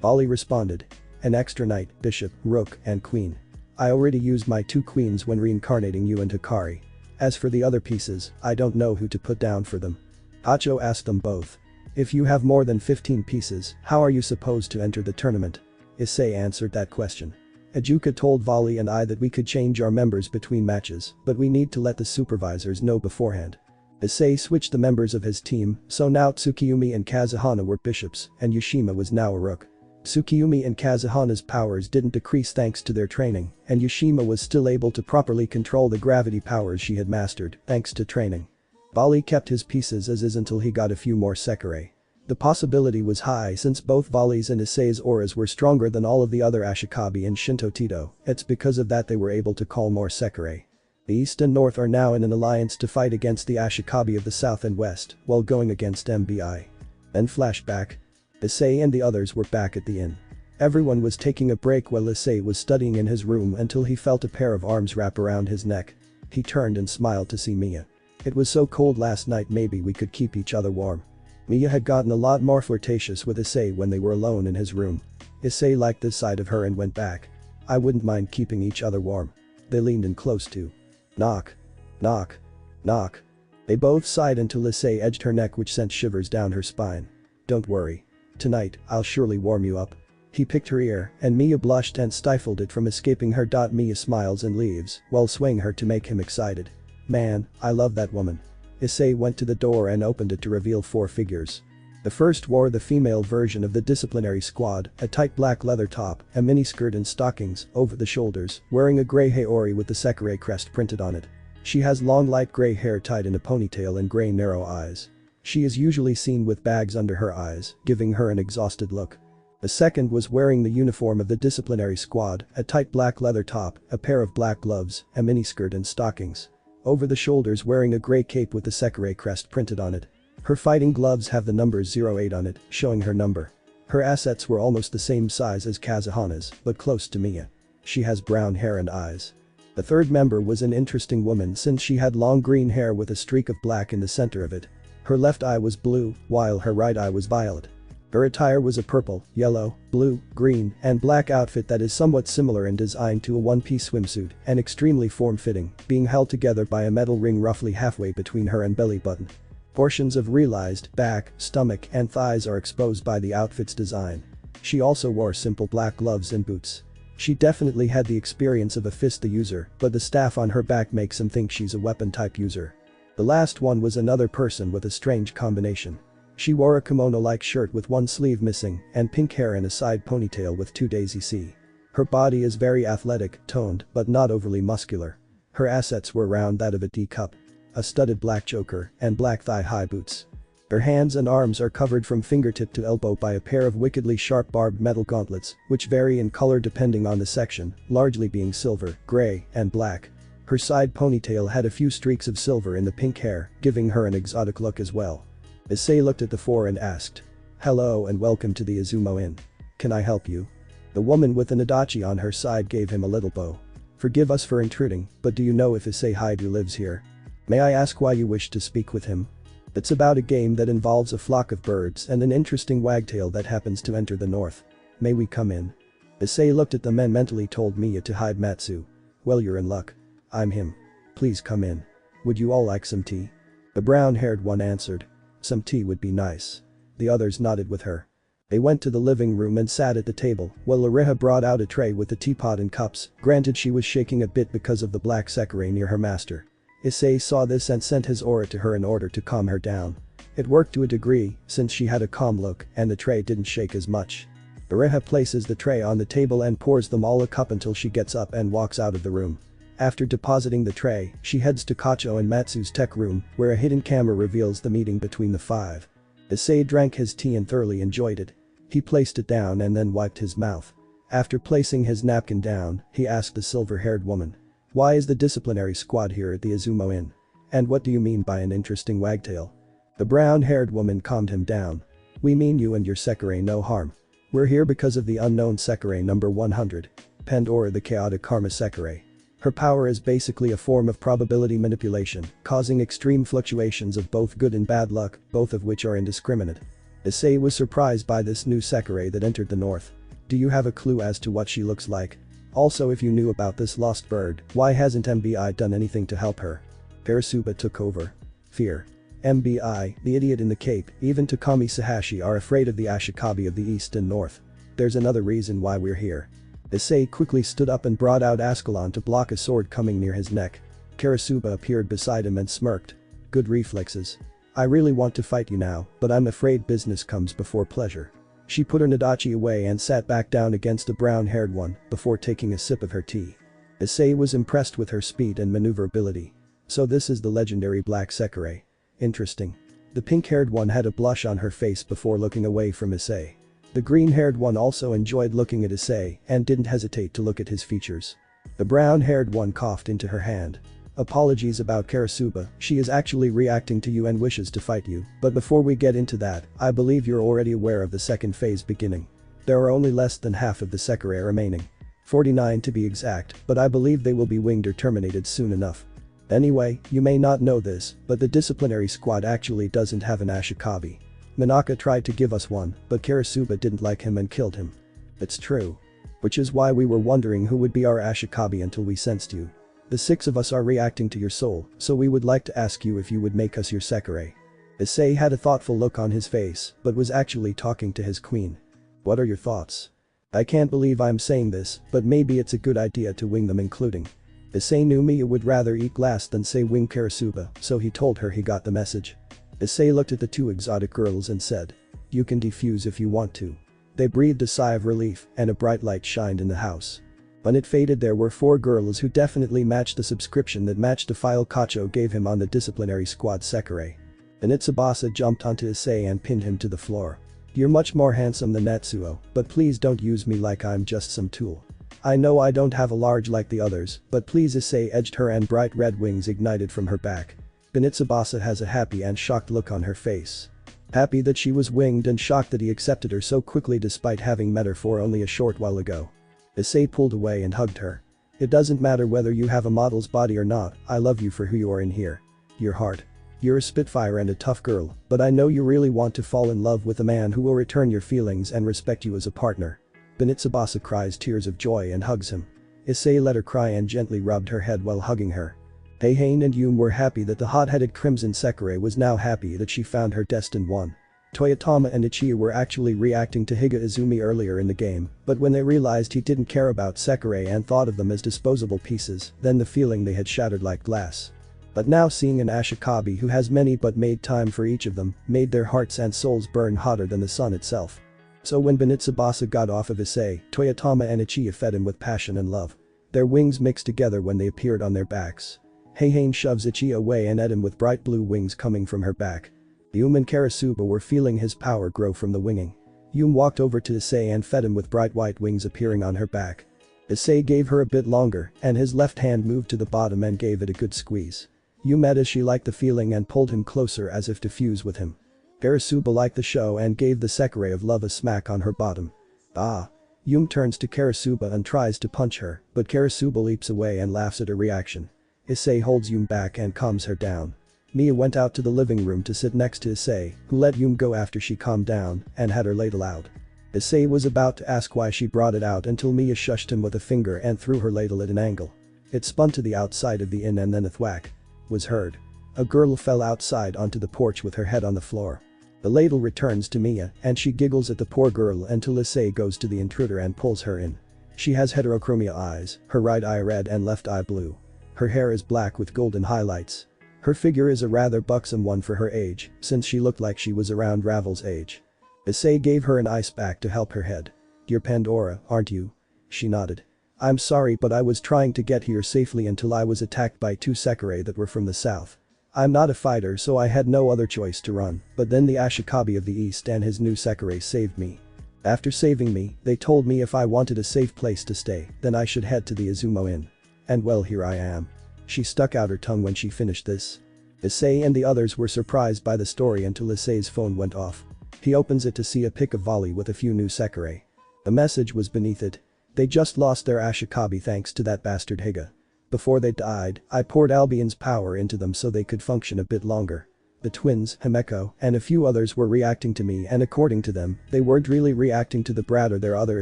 Vali responded. "An extra knight, bishop, rook, and queen. I already used my 2 queens when reincarnating you and Hikari. As for the other pieces, I don't know who to put down for them." Acho asked them both. "If you have more than 15 pieces, how are you supposed to enter the tournament?" Issei answered that question. "Ajuka told Vali and I that we could change our members between matches, but we need to let the supervisors know beforehand." Issei switched the members of his team, so now Tsukiyumi and Kazuhana were bishops, and Yushima was now a rook. Tsukiyumi and Kazuhana's powers didn't decrease thanks to their training, and Yushima was still able to properly control the gravity powers she had mastered, thanks to training. Vali kept his pieces as is until he got a few more Sekirei. The possibility was high since both Vali's and Issei's auras were stronger than all of the other Ashikabi and Shinto Tito, it's because of that they were able to call more Sekirei. The East and North are now in an alliance to fight against the Ashikabi of the South and West, while going against MBI. Then flashback. Issei and the others were back at the inn. Everyone was taking a break while Issei was studying in his room until he felt a pair of arms wrap around his neck. He turned and smiled to see Mia. "It was so cold last night, maybe we could keep each other warm." Mia had gotten a lot more flirtatious with Issei when they were alone in his room. Issei liked this side of her and went back. "I wouldn't mind keeping each other warm." They leaned in close to. Knock. Knock. Knock. They both sighed until Issei edged her neck, which sent shivers down her spine. "Don't worry. Tonight, I'll surely warm you up." He picked her ear, and Mia blushed and stifled it from escaping her. Mia smiles and leaves, while swaying her to make him excited. "Man, I love that woman." Issei went to the door and opened it to reveal 4 figures. The first wore the female version of the disciplinary squad, a tight black leather top, a miniskirt and stockings over the shoulders, wearing a grey haori with the Sekirei crest printed on it. She has long light grey hair tied in a ponytail and grey narrow eyes. She is usually seen with bags under her eyes, giving her an exhausted look. The second was wearing the uniform of the disciplinary squad, a tight black leather top, a pair of black gloves, a miniskirt and stockings. Over the shoulders wearing a grey cape with the Sekirei crest printed on it. Her fighting gloves have the numbers 08 on it, showing her number. Her assets were almost the same size as Kazuhana's, but close to Mia. She has brown hair and eyes. The third member was an interesting woman since she had long green hair with a streak of black in the center of it. Her left eye was blue, while her right eye was violet. Her attire was a purple, yellow, blue, green, and black outfit that is somewhat similar in design to a one-piece swimsuit and extremely form-fitting, being held together by a metal ring roughly halfway between her and belly button. Portions of realized back, stomach, and thighs are exposed by the outfit's design. She also wore simple black gloves and boots. She definitely had the experience of a fist the user, but the staff on her back makes him think she's a weapon type user. The last one was another person with a strange combination. She wore a kimono-like shirt with one sleeve missing and pink hair and a side ponytail with 2 daisy C. Her body is very athletic, toned, but not overly muscular. Her assets were around that of a D cup, a studded black choker, and black thigh-high boots. Her hands and arms are covered from fingertip to elbow by a pair of wickedly sharp barbed metal gauntlets, which vary in color depending on the section, largely being silver, gray, and black. Her side ponytail had a few streaks of silver in the pink hair, giving her an exotic look as well. Issei looked at the four and asked, "Hello and welcome to the Izumo Inn. Can I help you?" The woman with an adachi on her side gave him a little bow. "Forgive us for intruding, but do you know if Issei Haidu lives here? May I ask why you wish to speak with him?" It's about a game that involves a flock of birds and an interesting wagtail that happens to enter the north. May we come in? Issei looked at them and mentally told Miya to hide Matsu. "Well, you're in luck. I'm him. Please come in. Would you all like some tea?" The brown-haired one answered. "Some tea would be nice." The others nodded with her. They went to the living room and sat at the table while Lariha brought out a tray with a teapot and cups, granted she was shaking a bit because of the black sekirei near her master. Issei saw this and sent his aura to her in order to calm her down. It worked to a degree since she had a calm look and the tray didn't shake as much. Lariha places the tray on the table and pours them all a cup until she gets up and walks out of the room. After depositing the tray, she heads to Kacho and Matsu's tech room where a hidden camera reveals the meeting between the five. Issei drank his tea and thoroughly enjoyed it. He placed it down and then wiped his mouth. After placing his napkin down, he asked the silver-haired woman, "Why is the disciplinary squad here at the Izumo Inn? And what do you mean by an interesting wagtail?" The brown-haired woman calmed him down. "We mean you and your sekirei no harm. We're here because of the unknown sekirei number 100, Pandora the chaotic karma sekirei. Her power is basically a form of probability manipulation, causing extreme fluctuations of both good and bad luck, both of which are indiscriminate." Issei was surprised by this new sekirei that entered the north. "Do you have a clue as to what she looks like? Also, if you knew about this lost bird, why hasn't MBI done anything to help her?" Karasuba took over. "Fear. MBI, the idiot in the cape, even Takami Sahashi are afraid of the Ashikabi of the east and north. There's another reason why we're here." Issei quickly stood up and brought out Ascalon to block a sword coming near his neck. Karasuba appeared beside him and smirked. "Good reflexes. I really want to fight you now, but I'm afraid business comes before pleasure." She put her Nadachi away and sat back down against the brown-haired one before taking a sip of her tea. Issei was impressed with her speed and maneuverability. "So this is the legendary black sekirei. Interesting." The pink-haired one had a blush on her face before looking away from Issei. The green-haired one also enjoyed looking at Issei and didn't hesitate to look at his features. The brown-haired one coughed into her hand. "Apologies about Karasuba, she is actually reacting to you and wishes to fight you, but before we get into that, I believe you're already aware of the second phase beginning. There are only less than half of the sekirei remaining. 49 to be exact, but I believe they will be winged or terminated soon enough. Anyway, you may not know this, but the disciplinary squad actually doesn't have an Ashikabi. Minaka tried to give us one, but Karasuba didn't like him and killed him. It's true. Which is why we were wondering who would be our Ashikabi until we sensed you. The 6 of us are reacting to your soul, so we would like to ask you if you would make us your sekirei." Issei had a thoughtful look on his face, but was actually talking to his queen. "What are your thoughts? I can't believe I'm saying this, but maybe it's a good idea to wing them including." Issei knew Miya would rather eat glass than say wing Karasuba, so he told her he got the message. Issei looked at the 2 exotic girls and said, "You can defuse if you want to." They breathed a sigh of relief and a bright light shined in the house. When it faded, there were 4 girls who definitely matched the subscription that matched the file Kacho gave him on the disciplinary squad sekirei. Then Tsubasa jumped onto Issei and pinned him to the floor. "You're much more handsome than Natsuo, but please don't use me like I'm just some tool. I know I don't have a large like the others, but please." Issei edged her and bright red wings ignited from her back. Tsubasa has a happy and shocked look on her face. Happy that she was winged and shocked that he accepted her so quickly despite having met her for only a short while ago. Issei pulled away and hugged her. "It doesn't matter whether you have a model's body or not, I love you for who you are in here. Your heart. You're a spitfire and a tough girl, but I know you really want to fall in love with a man who will return your feelings and respect you as a partner." Tsubasa cries tears of joy and hugs him. Issei let her cry and gently rubbed her head while hugging her. Heihain and Yum were happy that the hot-headed Crimson Sekirei was now happy that she found her destined one. Toyotama and Ichiya were actually reacting to Higa Izumi earlier in the game, but when they realized he didn't care about Sekirei and thought of them as disposable pieces, then the feeling they had shattered like glass. But now seeing an Ashikabi who has many but made time for each of them, made their hearts and souls burn hotter than the sun itself. So when Benitsubasa got off of Issei, Toyotama and Ichiya fed him with passion and love. Their wings mixed together when they appeared on their backs. Heihain shoves Ichiya away and at him with bright blue wings coming from her back. Yum and Karasuba were feeling his power grow from the winging. Yum walked over to Issei and fed him with bright white wings appearing on her back. Issei gave her a bit longer, and his left hand moved to the bottom and gave it a good squeeze. Yum met as she liked the feeling and pulled him closer as if to fuse with him. Karasuba liked the show and gave the Sekirei of love a smack on her bottom. Ah. Yum turns to Karasuba and tries to punch her, but Karasuba leaps away and laughs at her reaction. Issei holds Yum back and calms her down. Mia went out to the living room to sit next to Issei, who let Yum go after she calmed down and had her ladle out. Issei was about to ask why she brought it out until Mia shushed him with a finger and threw her ladle at an angle. It spun to the outside of the inn and then a thwack was heard. A girl fell outside onto the porch with her head on the floor. The ladle returns to Mia and she giggles at the poor girl until Issei goes to the intruder and pulls her in. She has heterochromia eyes, her right eye red and left eye blue. Her hair is black with golden highlights. Her figure is a rather buxom one for her age, since she looked like she was around Ravel's age. Issei gave her an ice pack to help her head. "You're Pandora, aren't you?" She nodded. "I'm sorry but I was trying to get here safely until I was attacked by 2 Sekirei that were from the south. I'm not a fighter so I had no other choice to run, but then the Ashikabi of the east and his new Sekirei saved me. After saving me, they told me if I wanted a safe place to stay, then I should head to the Izumo Inn. And well here I am." She stuck out her tongue when she finished this. Issei and the others were surprised by the story until Issei's phone went off. He opens it to see a pic of Vali with a few new Sekirei. The message was beneath it. "They just lost their Ashikabi thanks to that bastard Higa. Before they died, I poured Albion's power into them so they could function a bit longer. The twins, Himeko, and a few others were reacting to me and according to them, they weren't really reacting to the brat or their other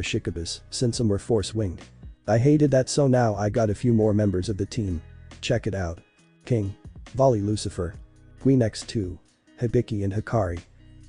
Ashikabis, since some were force-winged. I hated that so now I got a few more members of the team. Check it out. King. Vali Lucifer. Queen X2. Hibiki and Hikari.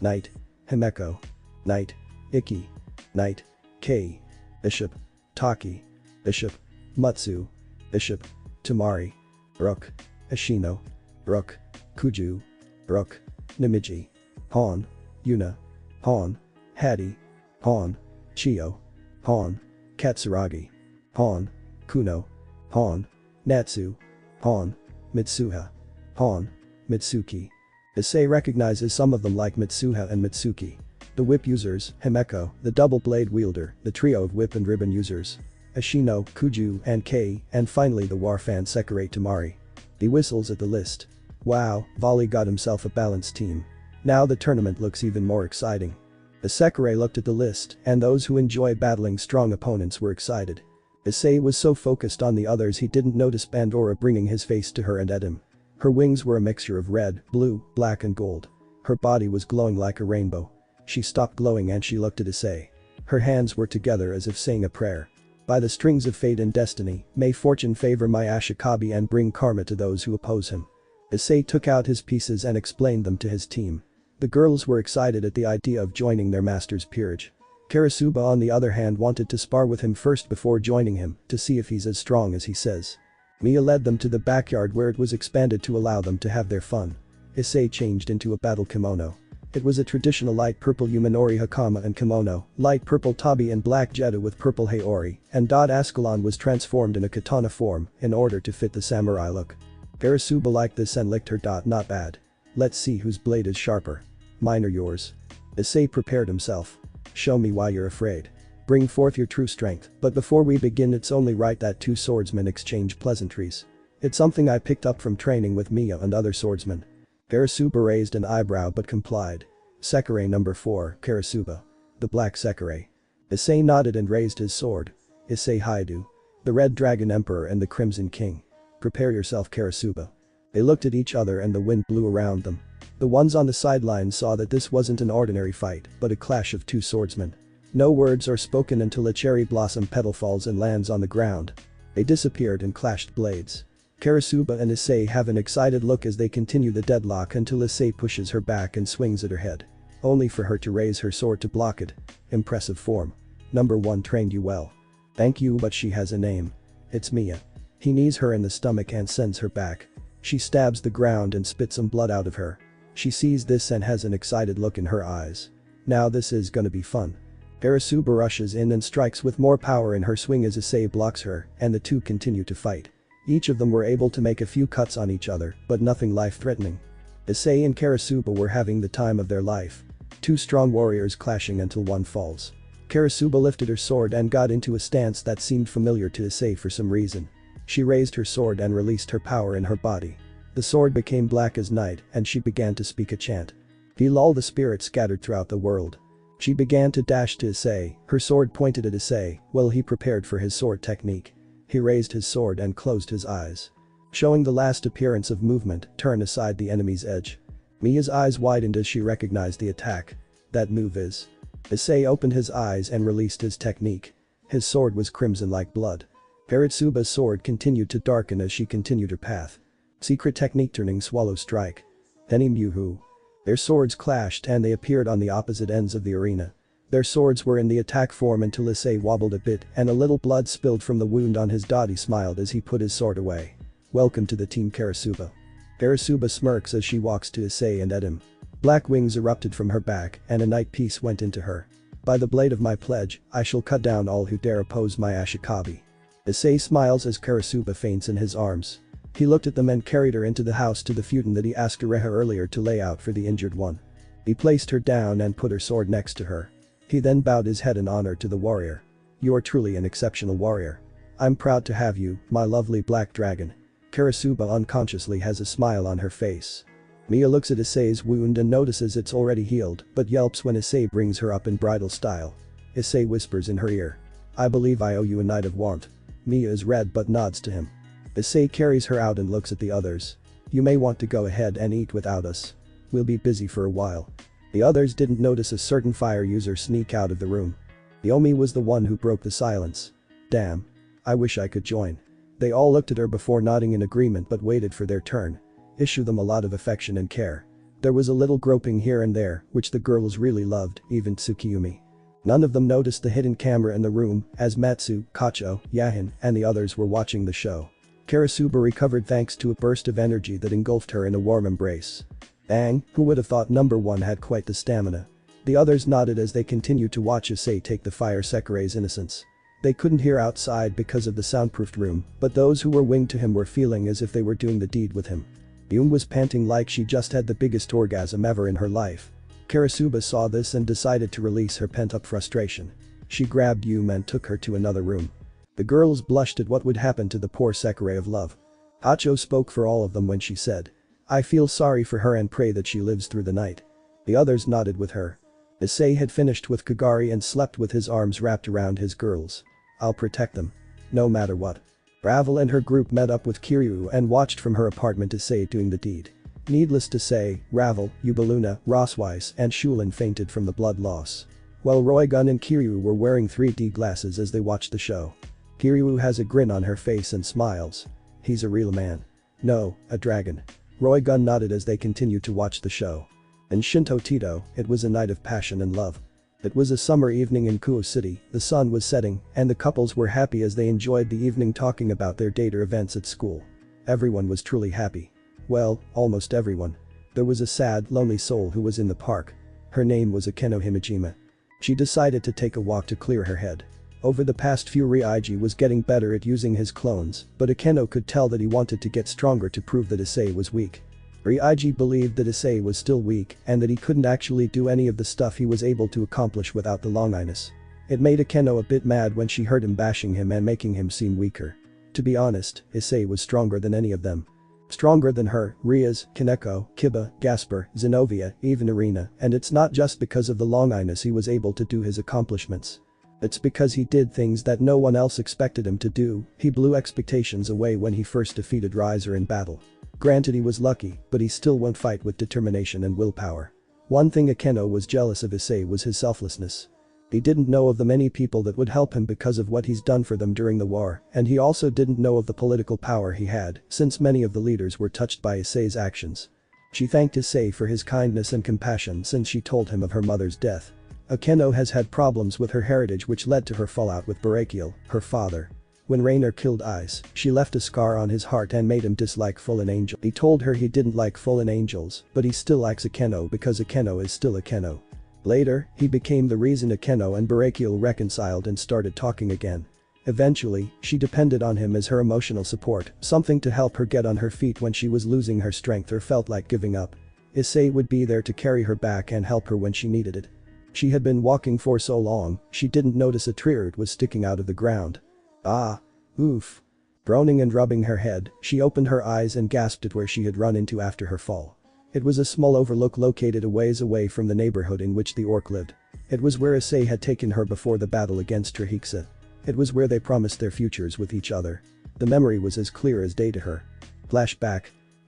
Knight. Himeko. Knight. Ikki. Knight. Kei. Bishop. Taki. Bishop. Matsu. Bishop. Tamari. Rook. Ashino. Rook. Kuju. Rook. Nimiji. Pawn. Yuna. Pawn. Hattie. Pawn. Chio. Pawn. Katsuragi. Pawn. Kuno. Pawn. Natsu. Pawn. Mitsuha. Pawn. Mitsuki. Issei recognizes some of them like Mitsuha and Mitsuki. The whip users, Himeko, the double blade wielder, the trio of whip and ribbon users. Ashino, Kuju, and Kei, and finally the Warfan Sekirei Tamari. He whistles at the list. Wow, Vali got himself a balanced team. Now the tournament looks even more exciting. The Sekirei looked at the list, and those who enjoy battling strong opponents were excited. Issei was so focused on the others he didn't notice Pandora bringing his face to her and at him. Her wings were a mixture of red, blue, black and gold. Her body was glowing like a rainbow. She stopped glowing and she looked at Issei. Her hands were together as if saying a prayer. By the strings of fate and destiny, may fortune favor my Ashikabi and bring karma to those who oppose him. Issei took out his pieces and explained them to his team. The girls were excited at the idea of joining their master's peerage. Karasuba on the other hand wanted to spar with him first before joining him to see if he's as strong as he says. Mia led them to the backyard where it was expanded to allow them to have their fun. Issei changed into a battle kimono. It was a traditional light purple Yuminori hakama and kimono, light purple tabi and black jeta with purple haori, and Ascalon was transformed in a katana form in order to fit the samurai look. Karasuba liked this and licked her. Not bad. Let's see whose blade is sharper. Mine or yours? Issei prepared himself. Show me why you're afraid. Bring forth your true strength, but before we begin it's only right that 2 swordsmen exchange pleasantries. It's something I picked up from training with Mia and other swordsmen. Karasuba raised an eyebrow but complied. Sekirei number 4, Karasuba. The black Sekirei. Issei nodded and raised his sword. Issei Haidu. The Red Dragon Emperor and the Crimson King. Prepare yourself Karasuba. They looked at each other and the wind blew around them. The ones on the sidelines saw that this wasn't an ordinary fight, but a clash of 2 swordsmen. No words are spoken until a cherry blossom petal falls and lands on the ground. They disappeared and clashed blades. Karasuba and Issei have an excited look as they continue the deadlock until Issei pushes her back and swings at her head. only for her to raise her sword to block it. Impressive form. Number 1 trained you well. Thank you, but she has a name. It's Mia. He knees her in the stomach and sends her back. She stabs the ground and spits some blood out of her. She sees this and has an excited look in her eyes. Now this is gonna be fun. Karasuba rushes in and strikes with more power in her swing as Issei blocks her, and the two continue to fight. Each of them were able to make a few cuts on each other, but nothing life-threatening. Issei and Karasuba were having the time of their life. Two strong warriors clashing until one falls. Karasuba lifted her sword and got into a stance that seemed familiar to Issei for some reason. She raised her sword and released her power in her body. The sword became black as night and she began to speak a chant. All the spirits scattered throughout the world. She began to dash to Issei, her sword pointed at Issei, while he prepared for his sword technique. He raised his sword and closed his eyes. Showing the last appearance of movement, turn aside the enemy's edge. Mia's eyes widened as she recognized the attack. That move is. Issei opened his eyes and released his technique. His sword was crimson like blood. Karasuba's sword continued to darken as she continued her path. Secret technique turning swallow strike. Then Muhu. Their swords clashed and they appeared on the opposite ends of the arena. Their swords were in the attack form until Issei wobbled a bit and a little blood spilled from the wound on his dot. Smiled as he put his sword away. Welcome to the team Karasuba. Karasuba smirks as she walks to Issei and at him. Black wings erupted from her back and a night piece went into her. By the blade of my pledge, I shall cut down all who dare oppose my Ashikabi. Issei smiles as Karasuba faints in his arms. He looked at them and carried her into the house to the futon that he asked Areha earlier to lay out for the injured one. He placed her down and put her sword next to her. He then bowed his head in honor to the warrior. You are truly an exceptional warrior. I'm proud to have you, my lovely black dragon. Karasuba unconsciously has a smile on her face. Mia looks at Issei's wound and notices it's already healed, but yelps when Issei brings her up in bridal style. Issei whispers in her ear. I believe I owe you a night of warmth. Mia is red but nods to him. Issei carries her out and looks at the others. You may want to go ahead and eat without us. We'll be busy for a while. The others didn't notice a certain fire user sneak out of the room. Yomi was the one who broke the silence. Damn. I wish I could join. They all looked at her before nodding in agreement but waited for their turn. Issue them a lot of affection and care. There was a little groping here and there, which the girls really loved, even Tsukiyumi. None of them noticed the hidden camera in the room, as Matsu, Kacho, Yahin, and the others were watching the show. Karasuba recovered thanks to a burst of energy that engulfed her in a warm embrace. Dang, who would have thought number 1 had quite the stamina. The others nodded as they continued to watch Issei take the fire Sekirei's innocence. They couldn't hear outside because of the soundproofed room, but those who were winged to him were feeling as if they were doing the deed with him. Yum was panting like she just had the biggest orgasm ever in her life. Karasuba saw this and decided to release her pent-up frustration. She grabbed Yum and took her to another room. The girls blushed at what would happen to the poor Sekirei of love. Hacho spoke for all of them when she said, I feel sorry for her and pray that she lives through the night. The others nodded with her. Issei had finished with Kagari and slept with his arms wrapped around his girls. I'll protect them. No matter what. Ravel and her group met up with Kiryu and watched from her apartment Issei doing the deed. Needless to say, Ravel, Yubaluna, Rossweiss, and Shulin fainted from the blood loss. While Roygun and Kiryu were wearing 3D glasses as they watched the show. Kiryu has a grin on her face and smiles. He's a real man. No, a dragon. Roygun nodded as they continued to watch the show. In Shinto Tito, it was a night of passion and love. It was a summer evening in Kuo City, the sun was setting, and the couples were happy as they enjoyed the evening talking about their date or events at school. Everyone was truly happy. Well, almost everyone. There was a sad, lonely soul who was in the park. Her name was Akeno Himejima. She decided to take a walk to clear her head. Over the past few Ryoji was getting better at using his clones, but Akeno could tell that he wanted to get stronger to prove that Issei was weak. Ryoji believed that Issei was still weak and that he couldn't actually do any of the stuff he was able to accomplish without the Longinus. It made Akeno a bit mad when she heard him bashing him and making him seem weaker. To be honest, Issei was stronger than any of them. Stronger than her, Rias, Kaneko, Kiba, Gasper, Zenobia, even Irina, and it's not just because of the Longinus he was able to do his accomplishments. It's because he did things that no one else expected him to do. He blew expectations away when he first defeated Riser in battle. Granted he was lucky, but he still won't fight with determination and willpower. One thing Akeno was jealous of Issei was his selflessness. He didn't know of the many people that would help him because of what he's done for them during the war, and he also didn't know of the political power he had, since many of the leaders were touched by Issei's actions. She thanked Issei for his kindness and compassion since she told him of her mother's death. Akeno has had problems with her heritage which led to her fallout with Barakiel, her father. When Rainer killed Ice, she left a scar on his heart and made him dislike fallen angels. He told her he didn't like fallen angels, but he still likes Akeno because Akeno is still Akeno. Later, he became the reason Akeno and Barakiel reconciled and started talking again. Eventually, she depended on him as her emotional support, something to help her get on her feet when she was losing her strength or felt like giving up. Issei would be there to carry her back and help her when she needed it. She had been walking for so long, she didn't notice a tree root was sticking out of the ground. Ah. Oof. Groaning and rubbing her head, she opened her eyes and gasped at where she had run into after her fall. It was a small overlook located a ways away from the neighborhood in which the orc lived. It was where Issei had taken her before the battle against Trahixa. It was where they promised their futures with each other. The memory was as clear as day to her. Flashback.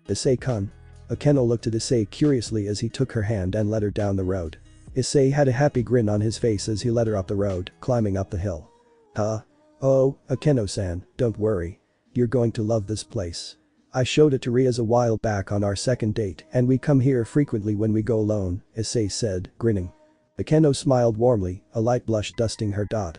Issei-kun. Akeno looked at Issei curiously as he took her hand and led her down the road. Issei had a happy grin on his face as he led her up the road, climbing up the hill. Huh? Oh, Akeno-san, don't worry. You're going to love this place. I showed it to Riaz a while back on our second date and we come here frequently when we go alone, Issei said, grinning. Akeno smiled warmly, a light blush dusting her dot.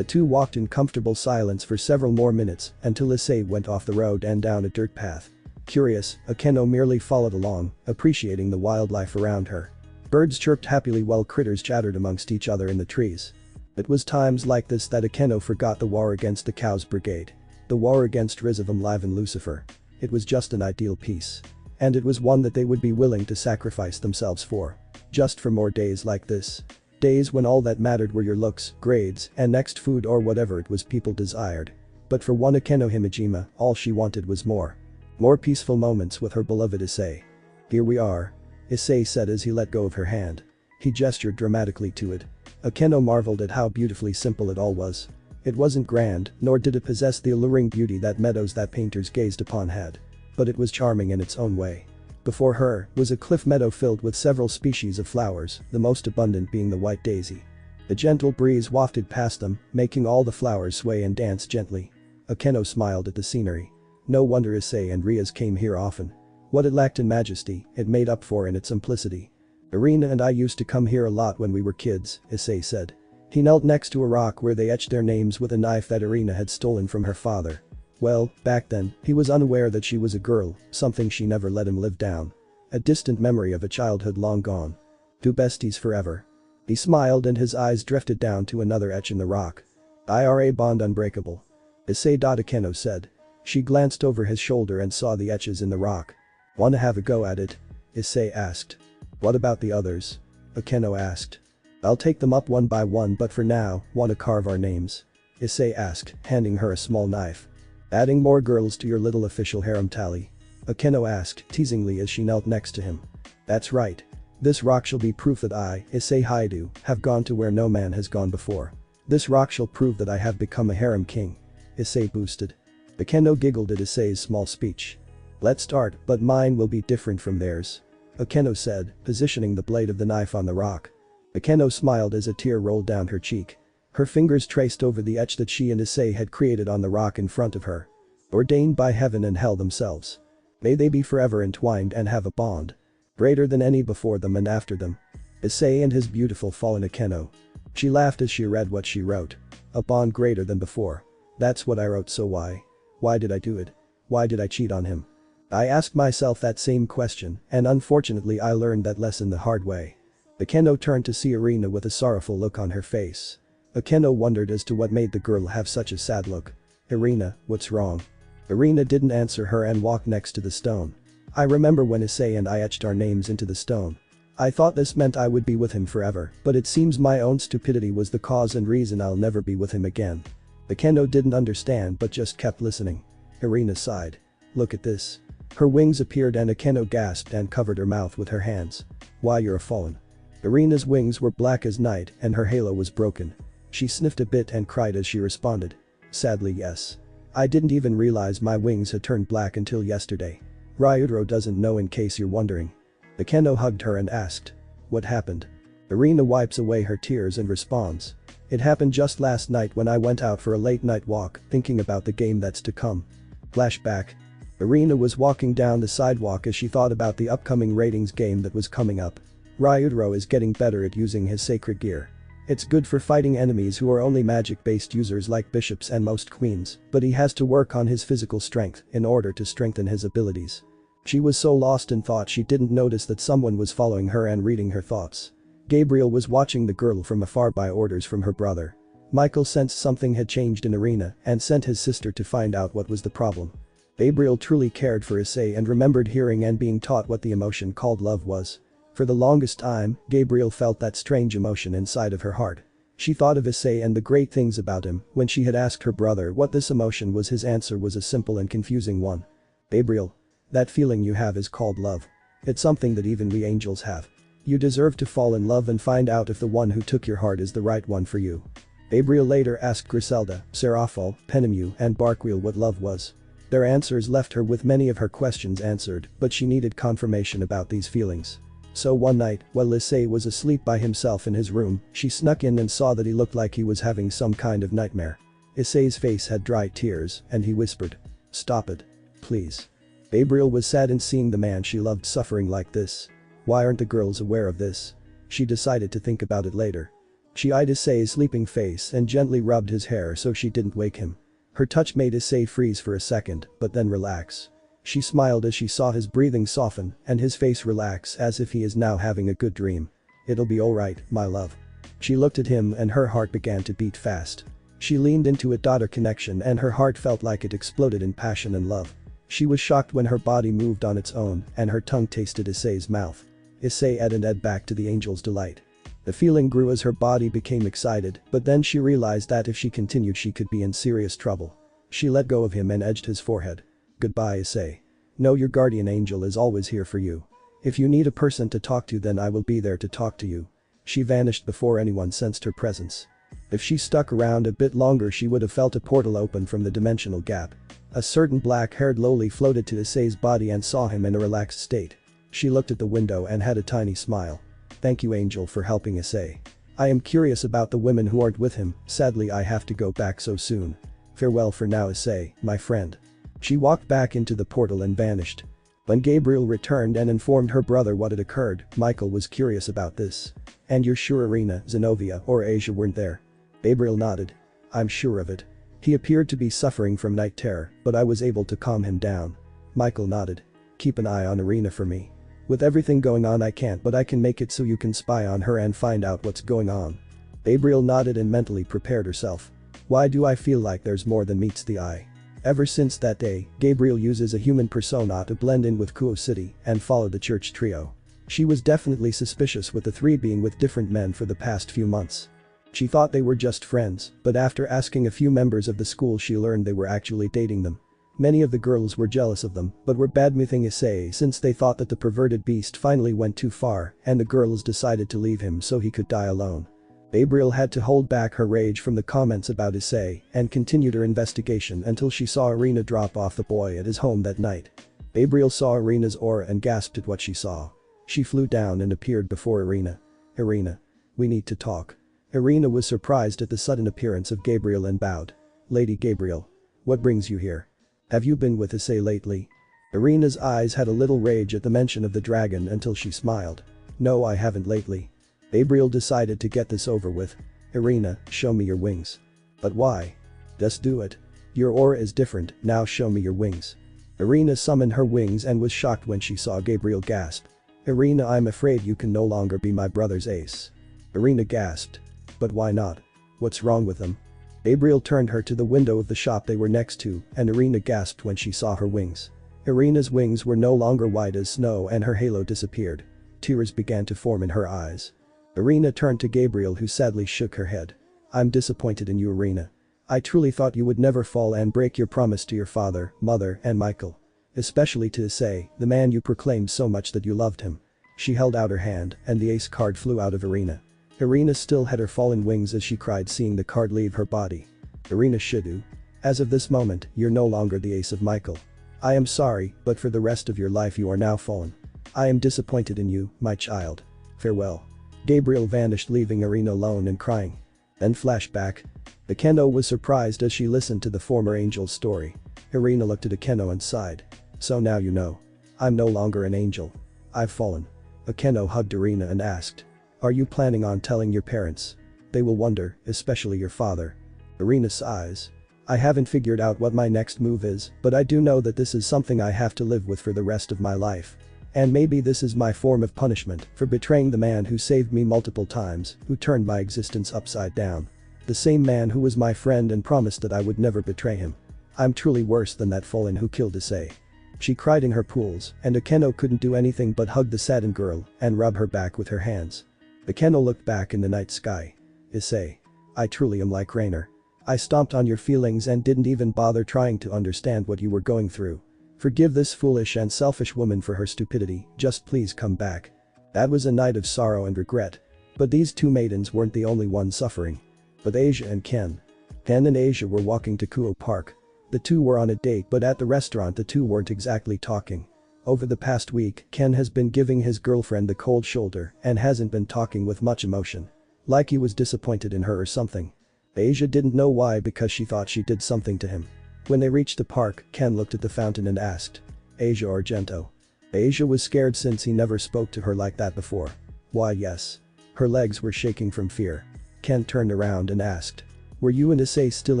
The two walked in comfortable silence for several more minutes until Issei went off the road and down a dirt path. Curious, Akeno merely followed along, appreciating the wildlife around her. Birds chirped happily while critters chattered amongst each other in the trees. It was times like this that Akeno forgot the war against the Cows Brigade. The war against Rizavam Live and Lucifer. It was just an ideal peace. And it was one that they would be willing to sacrifice themselves for. Just for more days like this. Days when all that mattered were your looks, grades, and next food or whatever it was people desired. But for one Akeno Himejima, all she wanted was more. More peaceful moments with her beloved Issei. Here we are. Issei said as he let go of her hand. He gestured dramatically to it. Akeno marveled at how beautifully simple it all was. It wasn't grand, nor did it possess the alluring beauty that meadows that painters gazed upon had. But it was charming in its own way. Before her was a cliff meadow filled with several species of flowers, the most abundant being the white daisy. A gentle breeze wafted past them, making all the flowers sway and dance gently. Akeno smiled at the scenery. No wonder Issei and Riaz came here often. What it lacked in majesty, it made up for in its simplicity. Irina and I used to come here a lot when we were kids, Issei said. He knelt next to a rock where they etched their names with a knife that Irina had stolen from her father. Well, back then, he was unaware that she was a girl, something she never let him live down. A distant memory of a childhood long gone. Two besties forever. He smiled and his eyes drifted down to another etch in the rock. IRA bond unbreakable. Issei Akeno said. She glanced over his shoulder and saw the etches in the rock. Wanna have a go at it? Issei asked. What about the others? Akeno asked. I'll take them up one by one but for now, wanna carve our names? Issei asked, handing her a small knife. Adding more girls to your little official harem tally? Akeno asked teasingly as she knelt next to him. That's right. This rock shall be proof that I, Issei Haidu, have gone to where no man has gone before. This rock shall prove that I have become a harem king. Issei boosted. Akeno giggled at Issei's small speech. Let's start, but mine will be different from theirs. Akeno said, positioning the blade of the knife on the rock. Akeno smiled as a tear rolled down her cheek. Her fingers traced over the etch that she and Issei had created on the rock in front of her. Ordained by heaven and hell themselves. May they be forever entwined and have a bond. Greater than any before them and after them. Issei and his beautiful fallen Akeno. She laughed as she read what she wrote. A bond greater than before. That's what I wrote, so why? Why did I do it? Why did I cheat on him? I asked myself that same question, and unfortunately I learned that lesson the hard way. Akeno turned to see Irina with a sorrowful look on her face. Akeno wondered as to what made the girl have such a sad look. Irina, what's wrong? Irina didn't answer her and walked next to the stone. I remember when Issei and I etched our names into the stone. I thought this meant I would be with him forever, but it seems my own stupidity was the cause and reason I'll never be with him again. Akeno didn't understand but just kept listening. Irina sighed. Look at this. Her wings appeared and Akeno gasped and covered her mouth with her hands. Why, you're a fallen. Irina's wings were black as night and her halo was broken. She sniffed a bit and cried as she responded. Sadly, yes. I didn't even realize my wings had turned black until yesterday. Ryudro doesn't know in case you're wondering. Akeno hugged her and asked. What happened? Irina wipes away her tears and responds. It happened just last night when I went out for a late night walk thinking about the game that's to come. Flashback. Irina was walking down the sidewalk as she thought about the upcoming ratings game that was coming up. Ryudro is getting better at using his sacred gear. It's good for fighting enemies who are only magic-based users like bishops and most queens, but he has to work on his physical strength in order to strengthen his abilities. She was so lost in thought she didn't notice that someone was following her and reading her thoughts. Gabriel was watching the girl from afar by orders from her brother. Michael sensed something had changed in Irina and sent his sister to find out what was the problem. Gabriel truly cared for Issei and remembered hearing and being taught what the emotion called love was. For the longest time, Gabriel felt that strange emotion inside of her heart. She thought of Issei and the great things about him. When she had asked her brother what this emotion was, his answer was a simple and confusing one. Gabriel, that feeling you have is called love. It's something that even we angels have. You deserve to fall in love and find out if the one who took your heart is the right one for you. Gabriel later asked Griselda, Seraphol, Penemu and Barkwheel what love was. Their answers left her with many of her questions answered, but she needed confirmation about these feelings. So one night, while Issei was asleep by himself in his room, she snuck in and saw that he looked like he was having some kind of nightmare. Issei's face had dry tears, and he whispered, "Stop it. Please." Gabriel was sad in seeing the man she loved suffering like this. Why aren't the girls aware of this? She decided to think about it later. She eyed Issei's sleeping face and gently rubbed his hair so she didn't wake him. Her touch made Issei freeze for a second, but then relax. She smiled as she saw his breathing soften and his face relax as if he is now having a good dream. "It'll be alright, my love." She looked at him and her heart began to beat fast. She leaned into it. Daughter connection and her heart felt like it exploded in passion and love. She was shocked when her body moved on its own and her tongue tasted Issei's mouth. Issei ed back to the angel's delight. The feeling grew as her body became excited, but then she realized that if she continued she could be in serious trouble. She let go of him and edged his forehead. "Goodbye, Issei. Know your guardian angel is always here for you. If you need a person to talk to, then I will be there to talk to you." She vanished before anyone sensed her presence. If she stuck around a bit longer she would have felt a portal open from the dimensional gap. A certain black-haired loli floated to Issei's body and saw him in a relaxed state. She looked at the window and had a tiny smile. "Thank you, angel, for helping Issei. I am curious about the women who aren't with him. Sadly I have to go back so soon. Farewell for now, Issei, my friend." She walked back into the portal and vanished. When Gabriel returned and informed her brother what had occurred, Michael was curious about this. "And you're sure Irina, Zenobia or Asia weren't there?" Gabriel nodded. "I'm sure of it. He appeared to be suffering from night terror, but I was able to calm him down." Michael nodded. "Keep an eye on Irina for me. With everything going on I can't, but I can make it so you can spy on her and find out what's going on." Gabriel nodded and mentally prepared herself. "Why do I feel like there's more than meets the eye?" Ever since that day, Gabriel uses a human persona to blend in with Kuo City and follow the church trio. She was definitely suspicious with the three being with different men for the past few months. She thought they were just friends, but after asking a few members of the school she learned they were actually dating them. Many of the girls were jealous of them but were badmouthing Issei since they thought that the perverted beast finally went too far and the girls decided to leave him so he could die alone. Gabriel had to hold back her rage from the comments about Issei and continued her investigation until she saw Irina drop off the boy at his home that night. Gabriel saw Irina's aura and gasped at what she saw. She flew down and appeared before Irina. "Irina. We need to talk." Irina was surprised at the sudden appearance of Gabriel and bowed. "Lady Gabriel. What brings you here? Have you been with Issei lately?" Irina's eyes had a little rage at the mention of the dragon until she smiled. "No, I haven't lately." Gabriel decided to get this over with. "Irina, show me your wings." "But why?" "Just do it. Your aura is different, now show me your wings." Irina summoned her wings and was shocked when she saw Gabriel gasp. "Irina, I'm afraid you can no longer be my brother's ace." Irina gasped. "But why not? What's wrong with them?" Gabriel turned her to the window of the shop they were next to and Irina gasped when she saw her wings. Irina's wings were no longer white as snow and her halo disappeared. Tears began to form in her eyes. Irina turned to Gabriel who sadly shook her head. "I'm disappointed in you, Irina. I truly thought you would never fall and break your promise to your father, mother and Michael. Especially to Issei, the man you proclaimed so much that you loved him." She held out her hand and the ace card flew out of Irina. Irina still had her fallen wings as she cried seeing the card leave her body. "Irina Shidu. As of this moment, you're no longer the ace of Michael. I am sorry, but for the rest of your life you are now fallen. I am disappointed in you, my child. Farewell." Gabriel vanished leaving Irina alone and crying. Then flashback. Akeno was surprised as she listened to the former angel's story. Irina looked at Akeno and sighed. So now you know. I'm no longer an angel. I've fallen. Akeno hugged Irina and asked. Are you planning on telling your parents? They will wonder, especially your father. Irina sighs. I haven't figured out what my next move is, but I do know that this is something I have to live with for the rest of my life. And maybe this is my form of punishment for betraying the man who saved me multiple times, who turned my existence upside down. The same man who was my friend and promised that I would never betray him. I'm truly worse than that fallen who killed Issei. She cried in her pools, and Akeno couldn't do anything but hug the saddened girl and rub her back with her hands. Akeno looked back in the night sky. Issei. I truly am like Rainer. I stomped on your feelings and didn't even bother trying to understand what you were going through. Forgive this foolish and selfish woman for her stupidity, just please come back. That was a night of sorrow and regret. But these two maidens weren't the only ones suffering. But Asia and Ken. Ken and Asia were walking to Kuo Park. The two were on a date, but at the restaurant the two weren't exactly talking. Over the past week, Ken has been giving his girlfriend the cold shoulder and hasn't been talking with much emotion. Like he was disappointed in her or something. Asia didn't know why because she thought she did something to him. When they reached the park, Ken looked at the fountain and asked. Asia Argento. Asia was scared since he never spoke to her like that before. Why yes. Her legs were shaking from fear. Ken turned around and asked. Were you and Issei still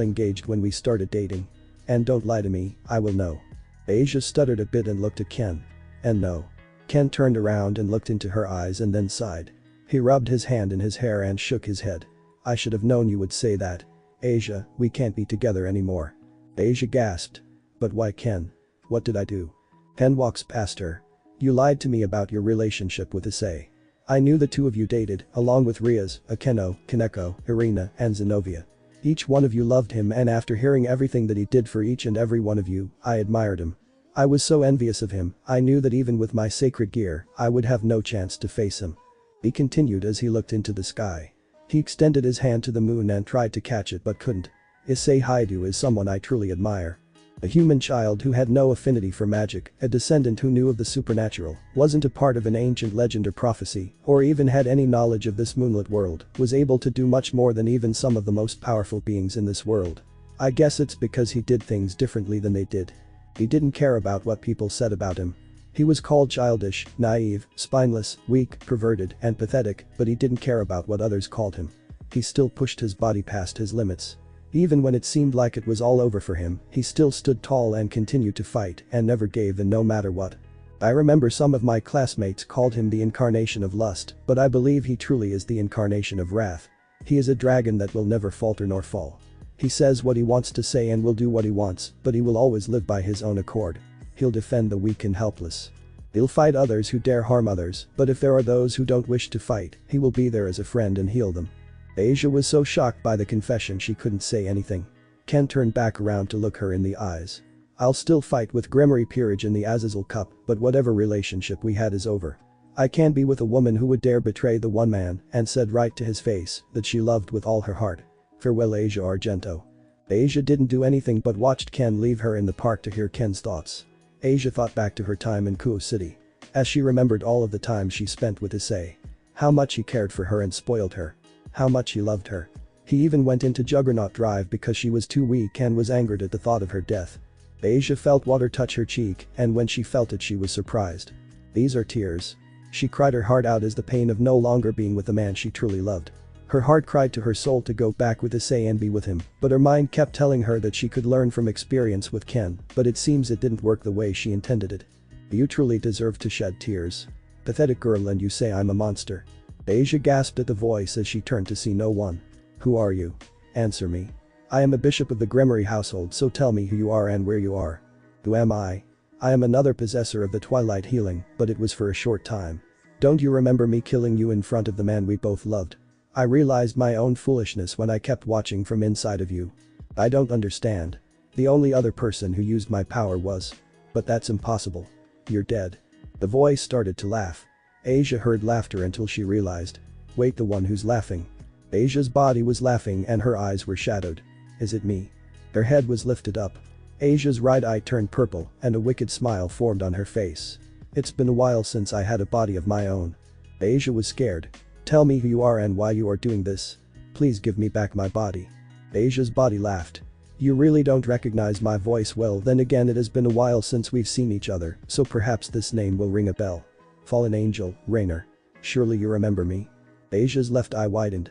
engaged when we started dating? And don't lie to me, I will know. Asia stuttered a bit and looked at Ken. And no. Ken turned around and looked into her eyes and then sighed. He rubbed his hand in his hair and shook his head. I should have known you would say that. Asia, we can't be together anymore. Asia gasped. But why Ken? What did I do? Ken walks past her. You lied to me about your relationship with Issei. I knew the two of you dated, along with Riaz, Akeno, Kaneko, Irina, and Zenobia. Each one of you loved him, and after hearing everything that he did for each and every one of you, I admired him. I was so envious of him, I knew that even with my sacred gear, I would have no chance to face him. He continued as he looked into the sky. He extended his hand to the moon and tried to catch it but couldn't. Issei Haidu is someone I truly admire. A human child who had no affinity for magic, a descendant who knew of the supernatural, wasn't a part of an ancient legend or prophecy, or even had any knowledge of this moonlit world, was able to do much more than even some of the most powerful beings in this world. I guess it's because he did things differently than they did. He didn't care about what people said about him. He was called childish, naive, spineless, weak, perverted, and pathetic, but he didn't care about what others called him. He still pushed his body past his limits. Even when it seemed like it was all over for him, he still stood tall and continued to fight and never gave in no matter what. I remember some of my classmates called him the incarnation of lust, but I believe he truly is the incarnation of wrath. He is a dragon that will never falter nor fall. He says what he wants to say and will do what he wants, but he will always live by his own accord. He'll defend the weak and helpless. He'll fight others who dare harm others, but if there are those who don't wish to fight, he will be there as a friend and heal them. Asia was so shocked by the confession she couldn't say anything. Ken turned back around to look her in the eyes. I'll still fight with Gremory Peerage in the Azazel Cup, but whatever relationship we had is over. I can't be with a woman who would dare betray the one man and said right to his face that she loved with all her heart. Farewell Asia Argento. Asia didn't do anything but watched Ken leave her in the park to hear Ken's thoughts. Asia thought back to her time in Kuo City. As she remembered all of the time she spent with Issei. How much he cared for her and spoiled her. How much he loved her. He even went into Juggernaut Drive because she was too weak and was angered at the thought of her death. Asia felt water touch her cheek, and when she felt it she was surprised. These are tears. She cried her heart out as the pain of no longer being with the man she truly loved. Her heart cried to her soul to go back with Issei and be with him, but her mind kept telling her that she could learn from experience with Ken, but it seems it didn't work the way she intended it. You truly deserve to shed tears. Pathetic girl, and you say I'm a monster. Asia gasped at the voice as she turned to see no one. Who are you? Answer me. I am a bishop of the Gremory household, so tell me who you are and where you are. Who am I? I am another possessor of the Twilight Healing, but it was for a short time. Don't you remember me killing you in front of the man we both loved? I realized my own foolishness when I kept watching from inside of you. I don't understand. The only other person who used my power was. But that's impossible. You're dead. The voice started to laugh. Asia heard laughter until she realized. Wait, the one who's laughing. Asia's body was laughing and her eyes were shadowed. Is it me? Her head was lifted up. Asia's right eye turned purple and a wicked smile formed on her face. It's been a while since I had a body of my own. Asia was scared. Tell me who you are and why you are doing this. Please give me back my body. Asia's body laughed. You really don't recognize my voice. Well, then again, it has been a while since we've seen each other, so perhaps this name will ring a bell. Fallen angel, Rainer. Surely you remember me? Asia's left eye widened.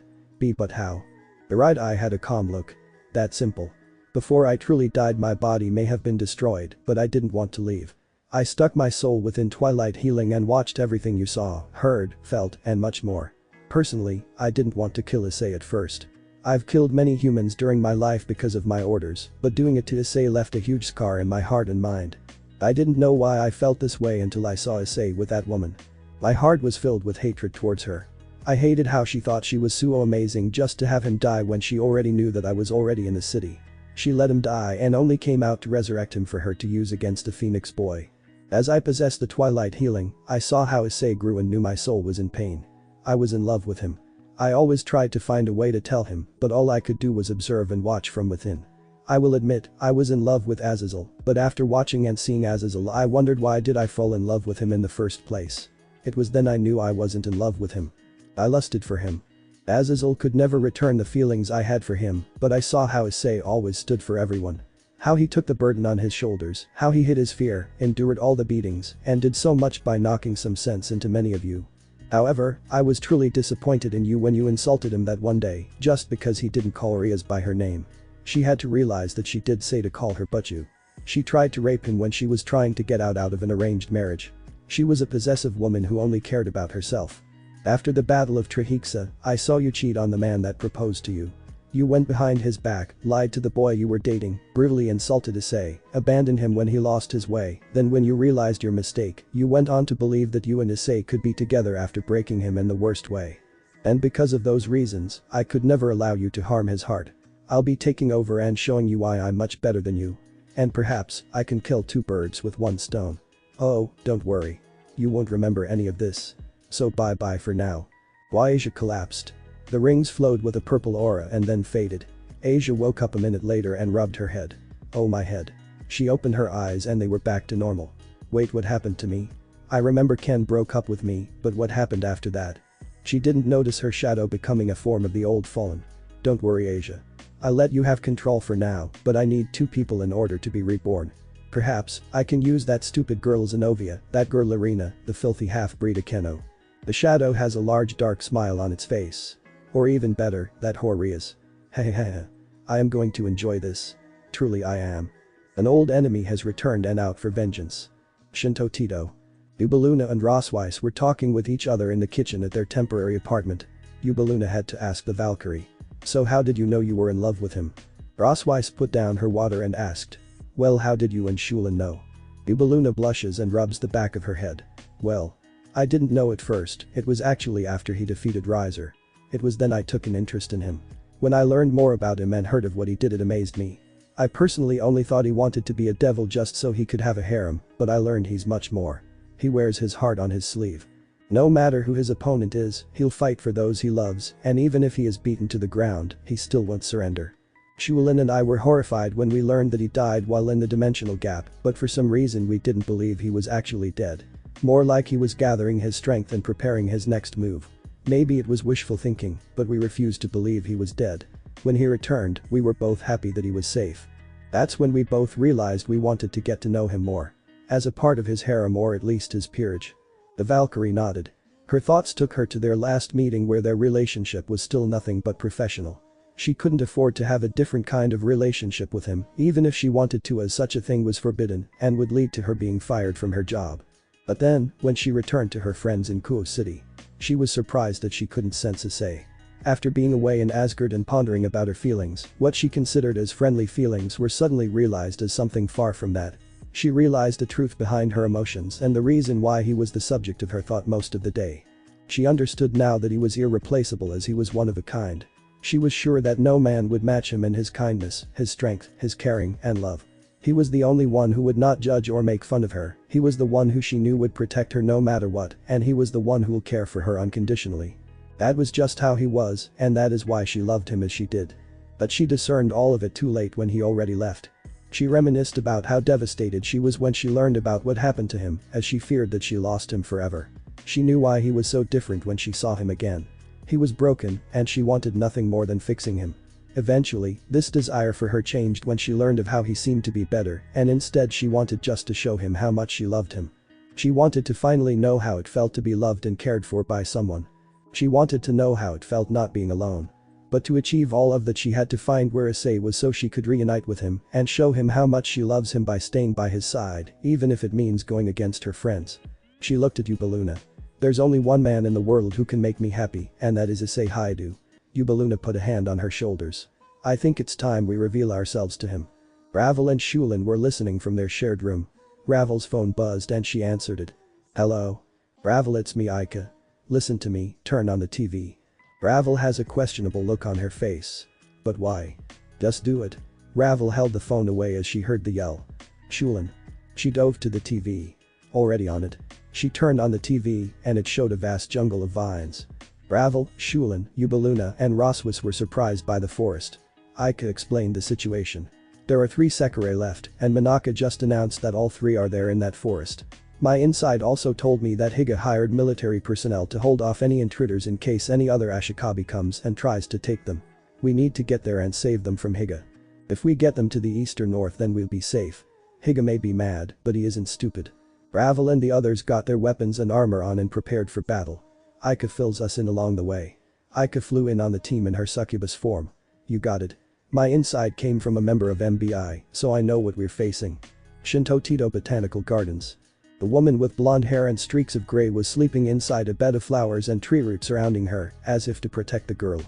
But how? The right eye had a calm look. That simple. Before I truly died, my body may have been destroyed, but I didn't want to leave. I stuck my soul within Twilight Healing and watched everything you saw, heard, felt, and much more. Personally, I didn't want to kill Issei at first. I've killed many humans during my life because of my orders, but doing it to Issei left a huge scar in my heart and mind. I didn't know why I felt this way until I saw Issei with that woman. My heart was filled with hatred towards her. I hated how she thought she was so amazing just to have him die when she already knew that I was already in the city. She let him die and only came out to resurrect him for her to use against a Phoenix boy. As I possessed the Twilight Healing, I saw how Issei grew and knew my soul was in pain. I was in love with him. I always tried to find a way to tell him, but all I could do was observe and watch from within. I will admit, I was in love with Azazel, but after watching and seeing Azazel, I wondered why did I fall in love with him in the first place. It was then I knew I wasn't in love with him. I lusted for him. Azazel could never return the feelings I had for him, but I saw how Issei always stood for everyone. How he took the burden on his shoulders, how he hid his fear, endured all the beatings, and did so much by knocking some sense into many of you. However, I was truly disappointed in you when you insulted him that one day, just because he didn't call Riaz by her name. She had to realize that she did say to call her but you. She tried to rape him when she was trying to get out of an arranged marriage. She was a possessive woman who only cared about herself. After the Battle of Trihixa, I saw you cheat on the man that proposed to you. You went behind his back, lied to the boy you were dating, brutally insulted Issei, abandoned him when he lost his way, then when you realized your mistake, you went on to believe that you and Issei could be together after breaking him in the worst way. And because of those reasons, I could never allow you to harm his heart. I'll be taking over and showing you why I'm much better than you. And perhaps, I can kill two birds with one stone. Oh, don't worry. You won't remember any of this. So bye-bye for now. Asia collapsed. The rings flowed with a purple aura and then faded. Asia woke up a minute later and rubbed her head. Oh my head. She opened her eyes and they were back to normal. Wait, what happened to me? I remember Ken broke up with me, but what happened after that? She didn't notice her shadow becoming a form of the old fallen. Don't worry, Asia. I let you have control for now, but I need two people in order to be reborn. Perhaps, I can use that stupid girl Zenobia, that girl Irina, the filthy half-breed Akeno. The shadow has a large dark smile on its face. Or even better, that whore Riaz. Hehehe. I am going to enjoy this. Truly I am. An old enemy has returned and out for vengeance. Shinto Tito. Ubaluna and Rosweiss were talking with each other in the kitchen at their temporary apartment. Ubaluna had to ask the Valkyrie. So how did you know you were in love with him? Rosweiss put down her water and asked. Well, how did you and Shulin know? Ubaluna blushes and rubs the back of her head. Well. I didn't know at first, it was actually after he defeated Riser. It was then I took an interest in him. When I learned more about him and heard of what he did, it amazed me. I personally only thought he wanted to be a devil just so he could have a harem, but I learned he's much more. He wears his heart on his sleeve. No matter who his opponent is, he'll fight for those he loves, and even if he is beaten to the ground, he still won't surrender. Shulin and I were horrified when we learned that he died while in the dimensional gap, but for some reason we didn't believe he was actually dead. More like he was gathering his strength and preparing his next move. Maybe it was wishful thinking, but we refused to believe he was dead. When he returned, we were both happy that he was safe. That's when we both realized we wanted to get to know him more. As a part of his harem, or at least his peerage. The Valkyrie nodded. Her thoughts took her to their last meeting where their relationship was still nothing but professional. She couldn't afford to have a different kind of relationship with him, even if she wanted to, as such a thing was forbidden and would lead to her being fired from her job. But then, when she returned to her friends in Kuo City, she was surprised that she couldn't sense Issei. After being away in Asgard and pondering about her feelings, what she considered as friendly feelings were suddenly realized as something far from that. She realized the truth behind her emotions and the reason why he was the subject of her thought most of the day. She understood now that he was irreplaceable, as he was one of a kind. She was sure that no man would match him in his kindness, his strength, his caring, and love. He was the only one who would not judge or make fun of her, he was the one who she knew would protect her no matter what, and he was the one who will care for her unconditionally. That was just how he was, and that is why she loved him as she did. But she discerned all of it too late when he already left. She reminisced about how devastated she was when she learned about what happened to him, as she feared that she lost him forever. She knew why he was so different when she saw him again. He was broken, and she wanted nothing more than fixing him. Eventually, this desire for her changed when she learned of how he seemed to be better, and instead she wanted just to show him how much she loved him. She wanted to finally know how it felt to be loved and cared for by someone. She wanted to know how it felt not being alone. But to achieve all of that she had to find where Issei was so she could reunite with him and show him how much she loves him by staying by his side, even if it means going against her friends. She looked at Ubeluna. There's only one man in the world who can make me happy, and that is Issei Haidu. Ubeluna put a hand on her shoulders. I think it's time we reveal ourselves to him. Ravel and Shulin were listening from their shared room. Ravel's phone buzzed and she answered it. Hello? Ravel, it's me, Aika. Listen to me, turn on the TV. Ravel has a questionable look on her face. But why? Just do it. Ravel held the phone away as she heard the yell. Shulin. She dove to the TV. Already on it. She turned on the TV and it showed a vast jungle of vines. Ravel, Shulin, Ubeluna and Roswis were surprised by the forest. Aika explained the situation. There are 3 Sekirei left and Manaka just announced that all 3 are there in that forest. My inside also told me that Higa hired military personnel to hold off any intruders in case any other Ashikabi comes and tries to take them. We need to get there and save them from Higa. If we get them to the east or north then we'll be safe. Higa may be mad, but he isn't stupid. Ravel and the others got their weapons and armor on and prepared for battle. Aika fills us in along the way. Aika flew in on the team in her succubus form. You got it. My inside came from a member of MBI, so I know what we're facing. Shinto Tito Botanical Gardens. The woman with blonde hair and streaks of gray was sleeping inside a bed of flowers and tree roots surrounding her, as if to protect the girl.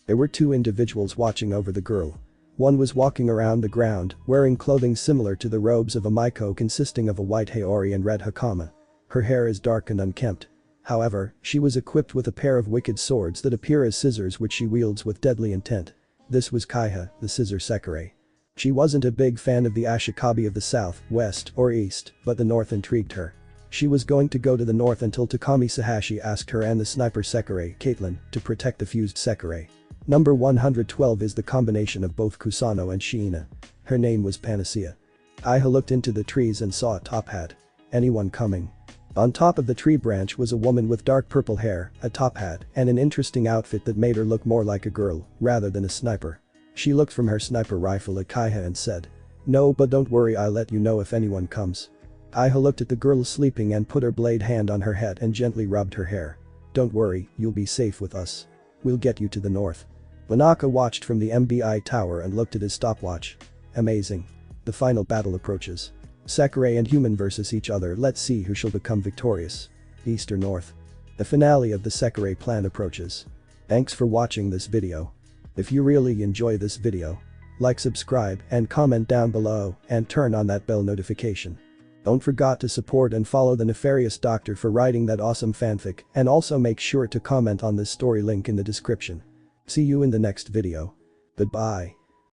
There were 2 individuals watching over the girl. One was walking around the ground, wearing clothing similar to the robes of a Maiko consisting of a white haori and red hakama. Her hair is dark and unkempt. However, she was equipped with a pair of wicked swords that appear as scissors which she wields with deadly intent. This was Kaiha, the Scissor Sekirei. She wasn't a big fan of the Ashikabi of the south, west, or east, but the north intrigued her. She was going to go to the north until Takami Sahashi asked her and the sniper Sekirei, Caitlin, to protect the fused Sekirei. Number 112 is the combination of both Kusano and Shiina. Her name was Panacea. Kaiha looked into the trees and saw a top hat. Anyone coming? On top of the tree branch was a woman with dark purple hair, a top hat, and an interesting outfit that made her look more like a girl, rather than a sniper. She looked from her sniper rifle at Kaiha and said, "No, but don't worry, I'll let you know if anyone comes." Kaiha looked at the girl sleeping and put her blade hand on her head and gently rubbed her hair. "Don't worry, you'll be safe with us. We'll get you to the north." Wanaka watched from the MBI tower and looked at his stopwatch. Amazing. The final battle approaches. Sekirei and human versus each other, let's see who shall become victorious. East or north? The finale of the Sekirei plan approaches. Thanks for watching this video. If you really enjoy this video, like, subscribe and comment down below and turn on that bell notification. Don't forget to support and follow the Nefarious Doctor for writing that awesome fanfic, and also make sure to comment on this story, link in the description. See you in the next video. Goodbye.